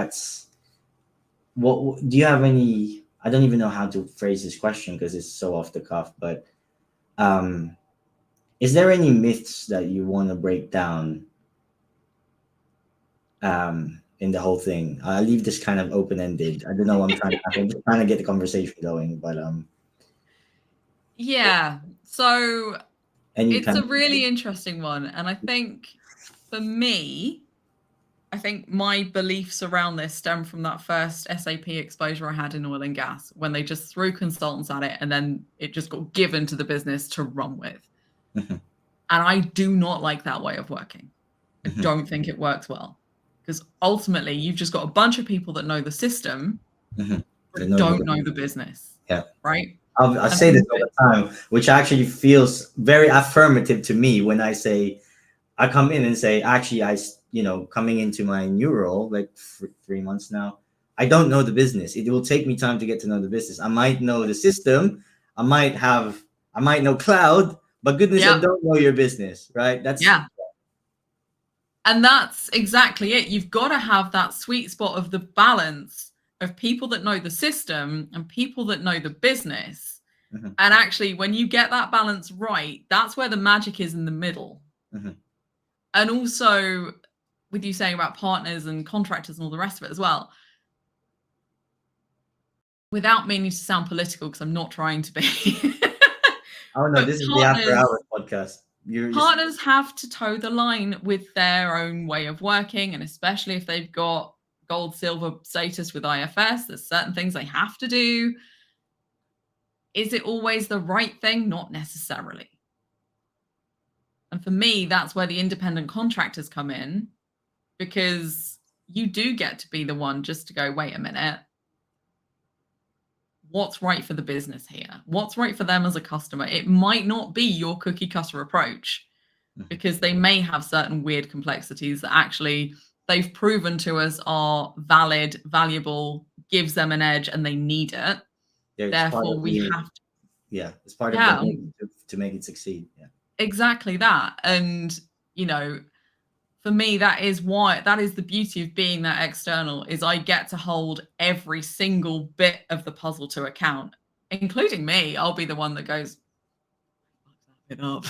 what do you have any? I don't even know how to phrase this question because it's so off the cuff, but is there any myths that you want to break down in the whole thing? I'll leave this kind of open-ended. I don't know what I'm just trying to get the conversation going, but yeah. So it's a really interesting one. And I think for me, my beliefs around this stem from that first SAP exposure I had in oil and gas, when they just threw consultants at it and then it just got given to the business to run with. And I do not like that way of working. I don't think it works well, because ultimately you've just got a bunch of people that know the system, but don't know the business. Yeah. Right. I and say this move all it. the time, which actually feels very affirmative to me when I say, I come in and say, actually, coming into my new role, like 3 months now, I don't know the business. It will take me time to get to know the business. I might know the system. I might have, I might know cloud, but goodness, I Yeah. don't know your business, right? Yeah. And that's exactly it. You've got to have that sweet spot of the balance of people that know the system and people that know the business. Mhm, And actually, when you get that balance right, that's where the magic is in the middle. mhm. And also, with you saying about partners and contractors and all the rest of it as well, without meaning to sound political, because I'm not trying to be, Oh no, but this is the after hours podcast. partners have to toe the line with their own way of working, and especially if they've got gold, silver status with IFS, there's certain things they have to do. Is it always the right thing? Not necessarily. And for me, that's where the independent contractors come in, because you do get to be the one just to go, wait a minute, what's right for the business here? What's right for them as a customer? It might not be your cookie cutter approach, Mhm. because they may have certain weird complexities that actually they've proven to us are valid, valuable, gives them an edge, and they need it. Yeah, it's part Therefore, of we the have to, it's part of the yeah, game to make it succeed. Yeah. exactly that. And, you know, for me, that is the beauty of being that external, is I get to hold every single bit of the puzzle to account, including me. I'll be the one that goes, it up.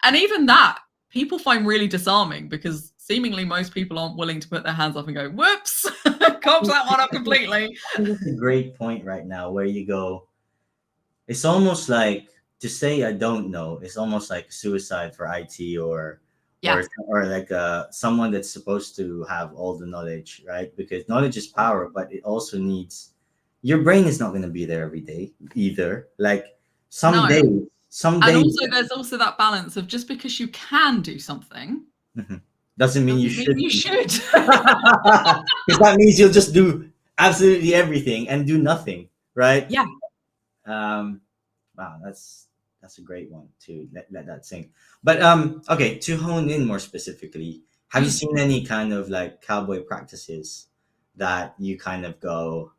And even that, people find really disarming, because seemingly most people aren't willing to put their hands up and go, whoops, cops that one up completely. I think it's a great point right now where you go, it's almost like, to say I don't know, it's almost like suicide for IT, Yeah. or like someone that's supposed to have all the knowledge, right? Because knowledge is power, but it also needs, your brain is not going to be there every day either. Like some No. days, some And days. also, there's also that balance of, just because you can do something Mhm. Doesn't mean you doesn't mean should. you should. Because that means you'll just do absolutely everything and do nothing, right? Yeah. Um, wow, that's a great one to let that sink. But okay, to hone in more specifically, have you Mm. seen any kind of like cowboy practices that you kind of go,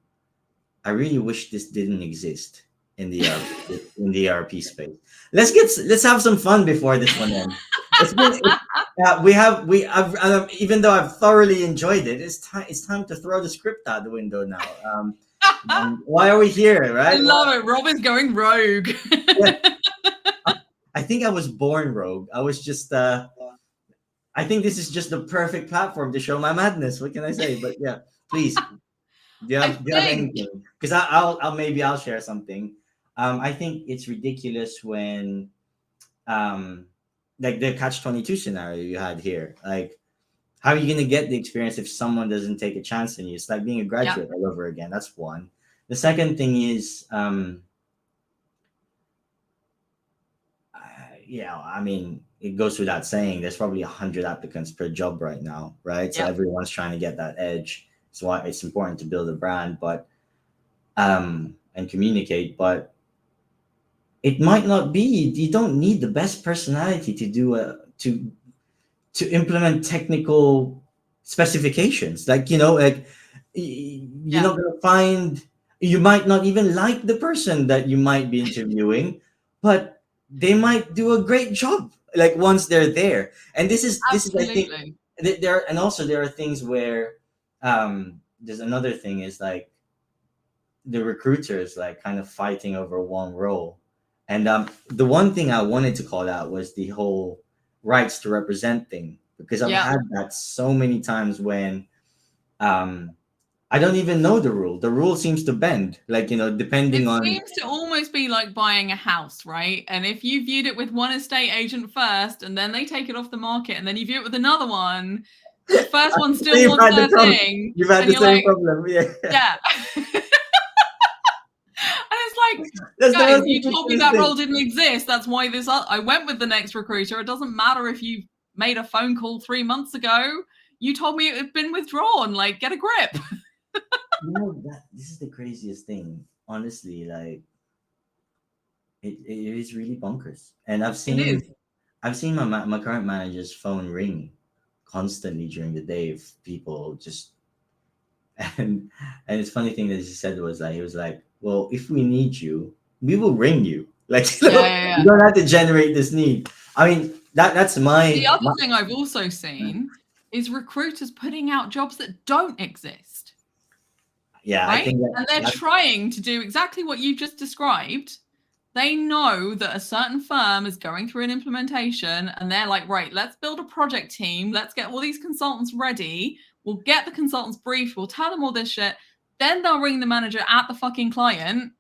I really wish this didn't exist in the ERP space? Let's have some fun before this one ends. It's been even though I've thoroughly enjoyed it, it's time to throw the script out the window now. Why are we here, I right? love it. Rob is going rogue. Yeah, I think I was born rogue. I was just I think this is just the perfect platform to show my madness. What can I say? But yeah, please. I Do you have think, anything? Because I'll maybe I'll share something. I think it's ridiculous when um like the catch 22 scenario you had here. Like, how are you gonna get the experience if someone doesn't take a chance on you? It's like being a yeah, graduate all over again. That's one. The second thing is yeah, I mean, it goes without saying, there's probably 100 applicants per job right now, right? So yeah, everyone's trying to get that edge. So why it's important to build a brand, but and communicate. But it might not be. You don't need the best personality to do a to implement technical specifications. Like, like you're yeah. not gonna find. You might not even like the person that you might be interviewing, but they might do a great job. Like once they're there, and this is I think Absolutely. there, and also there are things where there's another thing is like the recruiters like kind of fighting over one role. And the one thing I wanted to call out was the whole rights to represent thing, because I've Yeah. had that so many times when um, I don't even know the rule. The rule seems to bend, like, depending It on. seems to almost be like buying a house, right? And if you viewed it with one estate agent first, and then they take it off the market, and then you view it with another one, the first one So still wants their thing, you've had and the you're same like, problem. Yeah. yeah. And it's like, That's the guys, most you told me ridiculous that thing. role didn't exist. That's why I went with the next recruiter. It doesn't matter if you made a phone call 3 months ago. You told me it had been withdrawn. Like, get a grip. This is the craziest thing, honestly. Like, it is really bonkers. And It is. I've seen my current manager's phone ring constantly during the day if people just and it's funny thing that he said was like he was like, well, if we need you, we will ring you. Like, Yeah, yeah, you yeah. don't have to generate this need. I mean, that's The my, other thing I've also seen is recruiters putting out jobs that don't exist, yeah, I right? think And they're that trying to do exactly what you just described. They know that a certain firm is going through an implementation and they're like, right, let's build a project team. Let's get all these consultants ready. We'll get the consultants briefed. We'll tell them all this shit. Then they'll ring the manager at the fucking client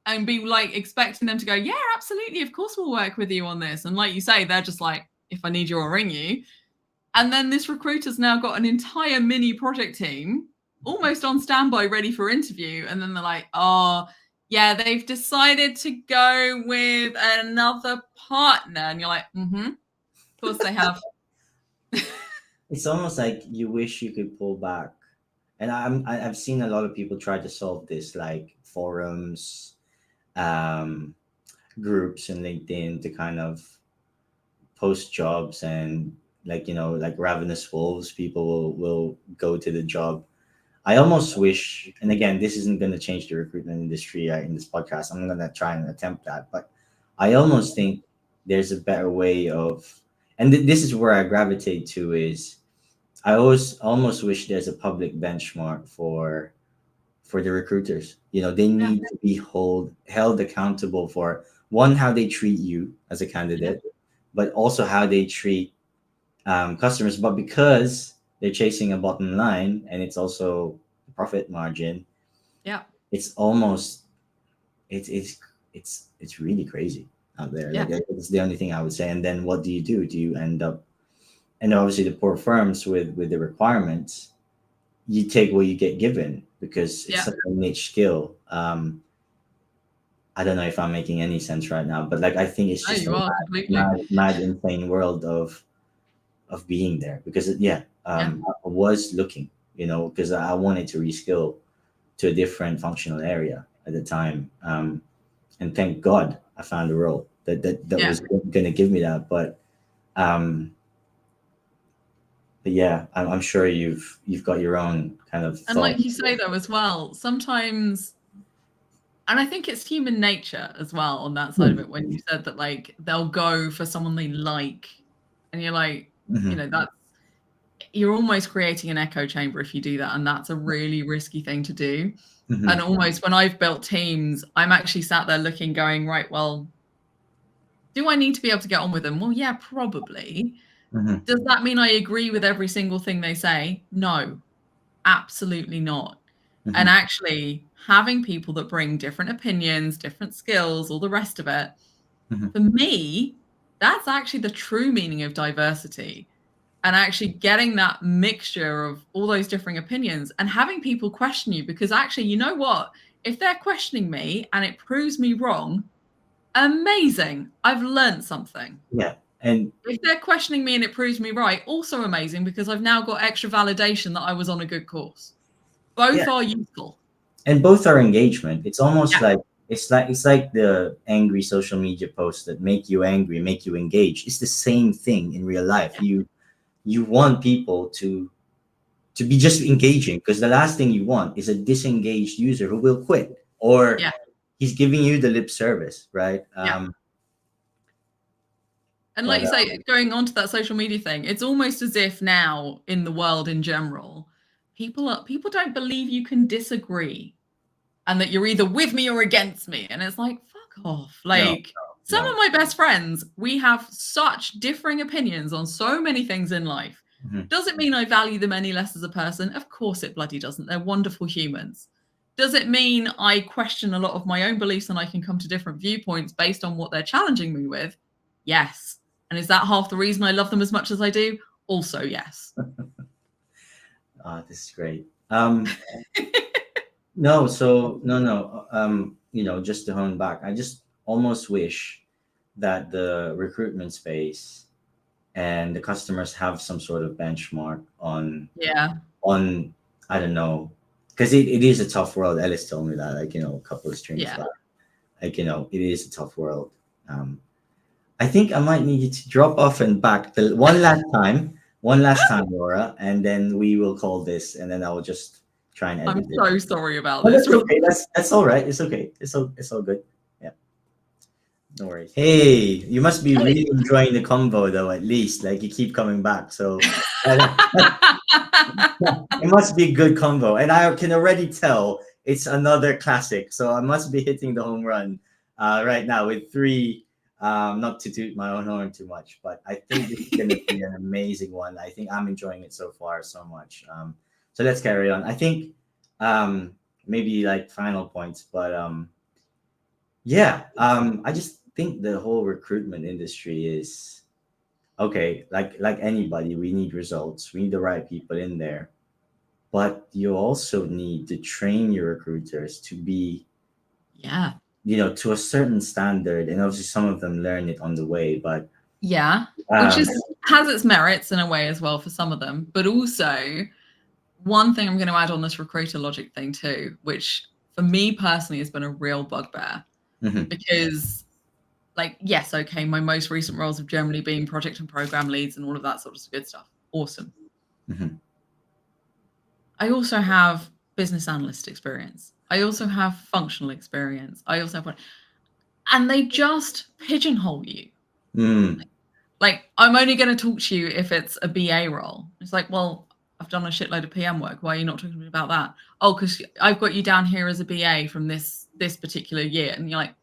and be like expecting them to go, yeah, absolutely. Of course, we'll work with you on this. And like you say, they're just like, if I need you, I'll ring you. And then this recruiter's now got an entire mini project team almost on standby, ready for interview. And then they're like, oh, yeah, they've decided to go with another partner. And you're like, of course they have. it's almost like you wish you could pull back. And I've seen a lot of people try to solve this, like forums, um, groups, and LinkedIn to kind of post jobs and like like ravenous wolves, people will go to the job. I almost wish, and again, this isn't going to change the recruitment industry in this podcast. I'm going to try and attempt that, but I almost think there's a better way of, and this is where I gravitate to is I always almost wish there's a public benchmark for the recruiters. They Yeah, need to be held accountable for one, how they treat you as a yeah, candidate, but also how they treat customers. But because they're chasing a bottom line and it's also a profit margin, yeah, it's almost it's really crazy out there. yeah, Like it's the only thing I would say. And then what do you do? Do you end up, and obviously the poor firms with the requirements, you take what you get given because it's yeah. such a niche skill. I don't know if I'm making any sense right now, but like I think it's No, just a you are completely. mad, insane world of being there because Yeah, I was looking, because I wanted to reskill to a different functional area at the time, and thank God I found a role that yeah. was going to give me that. Um, but yeah, I'm sure you've got your own kind of And thought. like you say, though, as well, sometimes, and I think it's human nature as well on that side of it, when you said that like they'll go for someone they like, and you're like, Hmm. that's, you're almost creating an echo chamber if you do that. And that's a really risky thing to do. And Hmm. almost when I've built teams, I'm actually sat there looking, going, right, well, do I need to be able to get on with them? Well, yeah, probably. Hmm. Does that mean I agree with every single thing they say? No, absolutely not. And Hmm. actually, having people that bring different opinions, different skills, all the rest of it, Hmm. for me, that's actually the true meaning of diversity. And actually getting that mixture of all those differing opinions and having people question you, because actually, you know what? If they're questioning me and it proves me wrong, amazing. I've learned something. Yeah, and If they're questioning me and it proves me right, also amazing, because I've now got extra validation that I was on a good course. yeah, Both are useful. and both are engagement. It's almost Yeah. like it's like the angry social media posts that make you angry, make you engage. It's the same thing in real life. Yeah. You want people to be just engaging because the last thing you want is a disengaged user who will quit or Yeah. he's giving you the lip service, right? Yeah. And like But you say, going on to that social media thing, it's almost as if now in the world in general, people don't believe you can disagree and that you're either with me or against me. And it's like, fuck off. no, Like some no. of my best friends, we have such differing opinions on so many things in life. Mhm, Does it mean I value them any less as a person? Of course it bloody doesn't. They're wonderful humans. Does it mean I question a lot of my own beliefs and I can come to different viewpoints based on what they're challenging me with? Yes. And is that half the reason I love them as much as I do? Also, yes. this is great. No, so no. Just to hone back, I just almost wish that the recruitment space and the customers have some sort of benchmark Yeah. on I don't know, because it is a tough world. Ellis told me that, like, a couple of streams Yeah. back. Like, it is a tough world. I think I might need you to drop off and back the one last time, Laura, and then we will call this, and then I will just try and I'm edit it. so sorry about Oh, this. that's okay. That's all right. It's okay. It's all good. Yeah, no worries. Hey, you must be really enjoying the convo though. At least, like, you keep coming back, so it must be good convo, and I can already tell it's another classic. So I must be hitting the home run right now with three. Not to toot my own horn too much, but I think this is going to be an amazing one. I think I'm enjoying it so far so much. So let's carry on. I think maybe like final points, but yeah, I just think the whole recruitment industry is okay. Like anybody, we need results. We need the right people in there, but you also need to train your recruiters to be, Yeah. to a certain standard, and obviously some of them learn it on the way, but Yeah. Which has its merits in a way as well for some of them. But also, one thing I'm going to add on this recruiter logic thing too, which for me personally has been a real bugbear, because like, yes, okay, my most recent roles have generally been project and program leads and all of that sort of good stuff. Awesome. I also have business analyst experience. I also have functional experience. I also have and they just pigeonhole you. Like, I'm only going to talk to you if it's a BA role. It's like, well, I've done a shitload of PM work. Why are you not talking to me about that? Oh, because I've got you down here as a BA from this particular year. And you're like,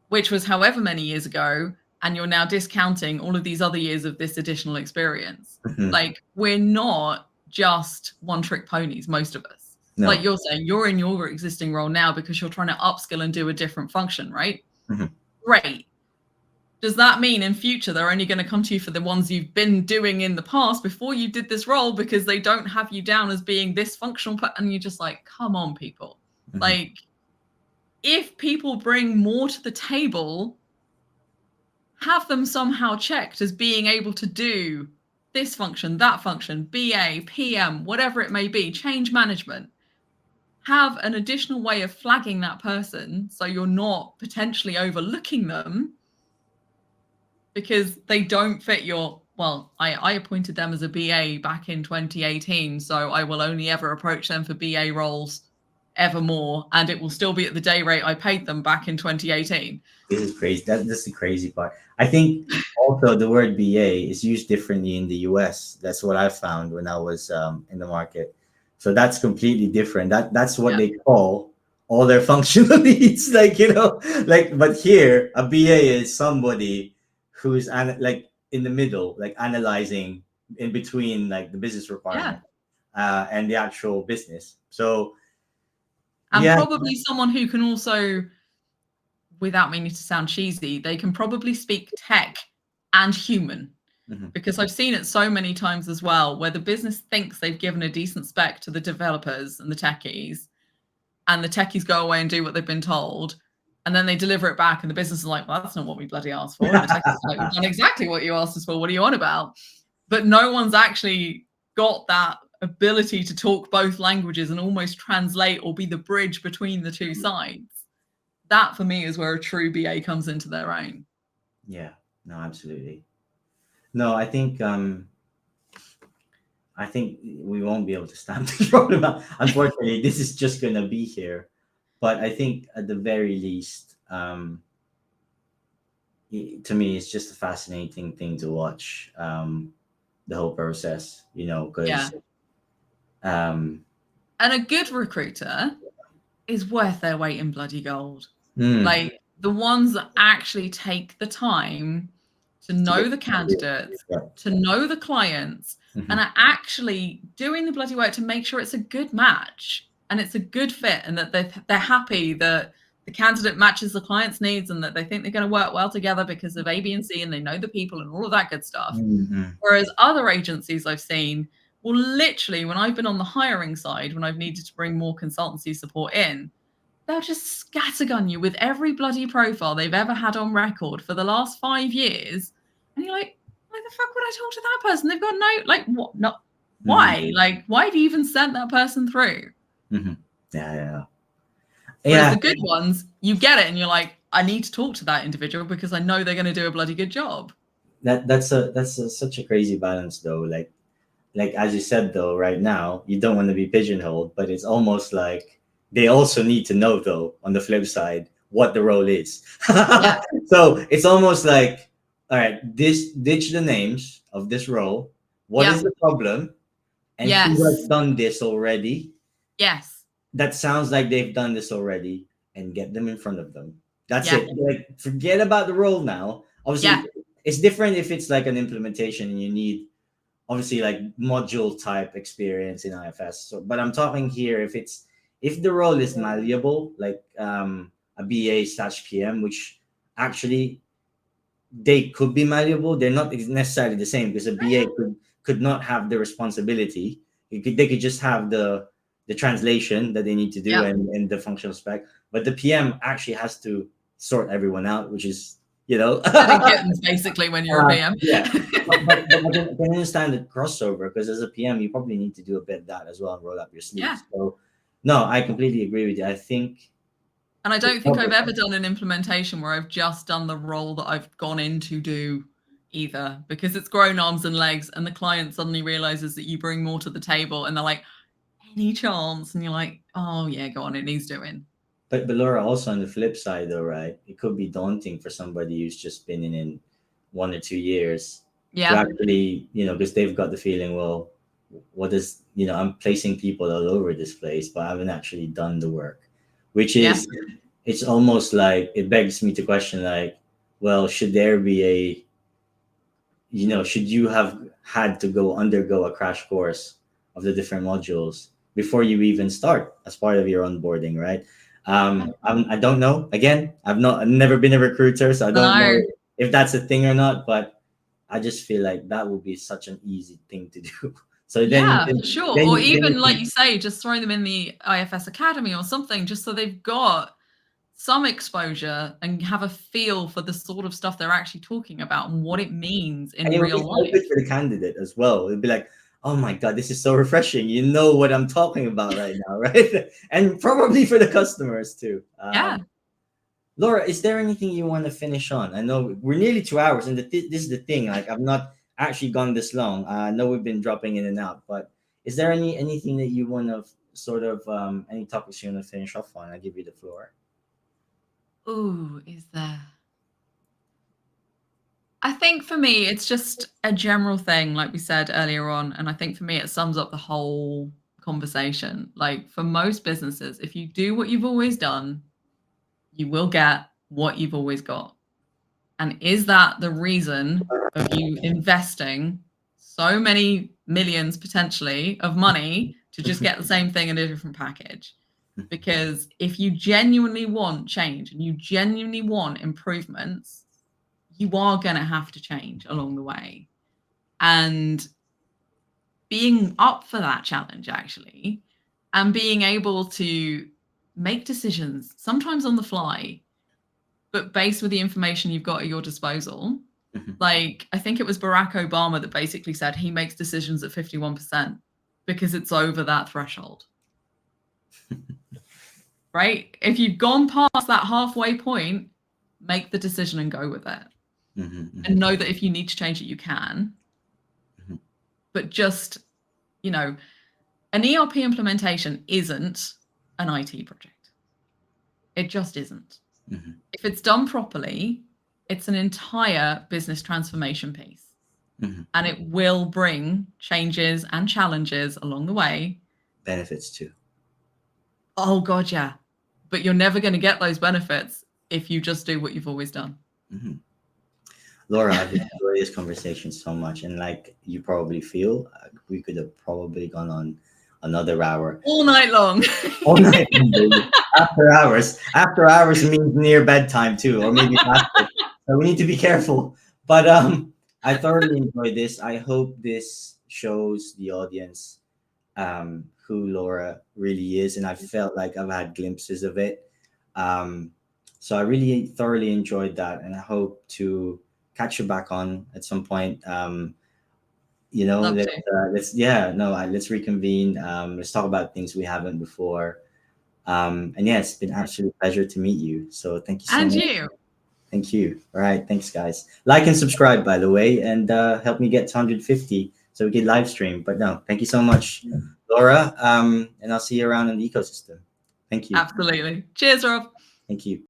which was however many years ago. And you're now discounting all of these other years of this additional experience. Like, we're not just one-trick ponies, most of us. No. Like you're saying, you're in your existing role now because you're trying to upskill and do a different function, right? Great. Does that mean in future they're only going to come to you for the ones you've been doing in the past before you did this role because they don't have you down as being this functional? And you're just like, come on, people. Like, if people bring more to the table, have them somehow checked as being able to do this function, that function, BA, PM, whatever it may be, change management. Have an additional way of flagging that person so you're not potentially overlooking them because they don't fit your, well, I appointed them as a BA back in 2018, so I will only ever approach them for BA roles evermore, and it will still be at the day rate I paid them back in 2018. This is crazy. That's the crazy part. I think also the word BA is used differently in the US. That's what I found when I was in the market. So that's completely different. That's what they call all their functional needs. Like, but here a BA is somebody who's like in the middle, like analyzing in between like the business requirement and the actual business. So probably someone who can also, without meaning to sound cheesy, they can probably speak tech and human. Because I've seen it so many times as well, where the business thinks they've given a decent spec to the developers and the techies, and the techies go away and do what they've been told, and then they deliver it back, and the business is like, well, that's not what we bloody asked for. And the techies are like, we've done exactly what you asked us for. What are you on about? But no one's actually got that ability to talk both languages and almost translate or be the bridge between the two sides. That, for me, is where a true BA comes into their own. Yeah, no, absolutely. No, I think we won't be able to stamp this problem out. Unfortunately, this is just gonna be here. But I think at the very least, to me, it's just a fascinating thing to watch. The whole process, because and a good recruiter is worth their weight in bloody gold. Like, the ones that actually take the time to know the candidates, to know the clients, and are actually doing the bloody work to make sure it's a good match and it's a good fit, and that they're happy that the candidate matches the client's needs and that they think they're going to work well together because of A, B, and C, and they know the people and all of that good stuff. Whereas other agencies I've seen, well, literally, when I've been on the hiring side, when I've needed to bring more consultancy support in, they'll just scattergun you with every bloody profile they've ever had on record for the last 5 years. And you're like, why the fuck would I talk to that person? They've got no, like, what? No, why? Like, why have you even sent that person through? Yeah. Whereas Yeah, the good ones, you get it and you're like, I need to talk to that individual because I know they're going to do a bloody good job. such a crazy balance though. Like as you said though, right now you don't want to be pigeonholed, but it's almost like they also need to know though on the flip side what the role is. Yeah. So it's almost like, all right, this ditch the names of this role. What is Yeah. the problem, and who has Yes. done this already? Yes. That sounds like they've done this already, and get them in front of them. That's Yeah. it. Like forget about the role now. Yeah. Obviously, it's different if it's like an implementation and you need obviously like module type experience in IFS. So, but I'm talking here if the role is malleable, like a BA slash PM, which actually they could be malleable. They're not necessarily the same because a BA could not have the responsibility. They could just have the translation that they need to do Yeah. and the functional spec. But the PM actually has to sort everyone out, which is you know Heading kittens, basically, when you're a PM. yeah. But I can understand the crossover because as a PM, you probably need to do a bit of that as well and roll up your Yeah. sleeves. So, no, I completely agree with you. I think And I it's don't think I've probably ever done an implementation where I've just done the role that I've gone in to do either, because it's grown arms and legs and the client suddenly realizes that you bring more to the table and they're like, any chance? And you're like, oh yeah, go on, it needs doing. but Laura, also on the flip side, though, right? It could be daunting for somebody who's just been in 1 or 2 years to Yeah. actually, because they've got the feeling, well, what is, I'm placing people all over this place, but I haven't actually done the work, which Yeah. is, it's almost like it begs me to question, like, well, should there be should you have had to go undergo a crash course of the different modules before you even start as part of your onboarding, right? I don't know. Again, I've never been a recruiter, so I don't know No. if that's a thing or not. But I just feel like that would be such an easy thing to do. So Yeah, for sure. then, Or then even like you say, just throwing them in the IFS Academy or something, just so they've got some exposure and have a feel for the sort of stuff they're actually talking about and what it means and in it would be real so good life. for the candidate as well. It'd be like, oh my god, this is so refreshing. You know what I'm talking about right now, right? And probably for the customers too. Yeah. Laura, is there anything you want to finish on? I know we're nearly 2 hours, and this is the thing. Like, I've not actually gone this long. I know we've been dropping in and out, but is there anything that you want to sort of any topics you want to finish off on? I give you the floor. Ooh, is there? I think for me, it's just a general thing, like we said earlier on. And I think for me, it sums up the whole conversation. Like for most businesses, if you do what you've always done, you will get what you've always got. And is that the reason of you investing so many millions potentially of money to just get the same thing in a different package? Because if you genuinely want change and you genuinely want improvements, you are going to have to change along the way. And being up for that challenge, actually, and being able to make decisions, sometimes on the fly, but based with the information you've got at your disposal. Mhm. Like, I think it was Barack Obama that basically said he makes decisions at 51% because it's over that threshold. Right? If you've gone past that halfway point, make the decision and go with it. And know that if you need to change it, you can. Mhm. But just, you know, an ERP implementation isn't an IT project. It just isn't. Mhm. If it's done properly, it's an entire business transformation piece. Mhm. And it will bring changes and challenges along the way. Benefits too. Oh, God, yeah. But you're never going to get those benefits if you just do what you've always done. Mhm. Laura, I've enjoyed this conversation so much, and like you probably feel, we could have probably gone on another hour. All night long. All night, baby. After hours. After hours means near bedtime too, or maybe past it. So we need to be careful. But I thoroughly enjoyed this. I hope this shows the audience who Laura really is, and I felt like I've had glimpses of it. Um, so I really thoroughly enjoyed that, and I hope to catch you back on at some point. Love to. Let's yeah, no, let's reconvene. Let's talk about things we haven't before. And yeah, it's been absolute pleasure to meet you. So thank you so And much. you. Thank you. All right. Thanks, guys. Like and subscribe, by the way, and help me get to 150 so we can live stream. But no, thank you so much, Laura. And I'll see you around in the ecosystem. Thank you. Absolutely. Cheers, Rob. Thank you.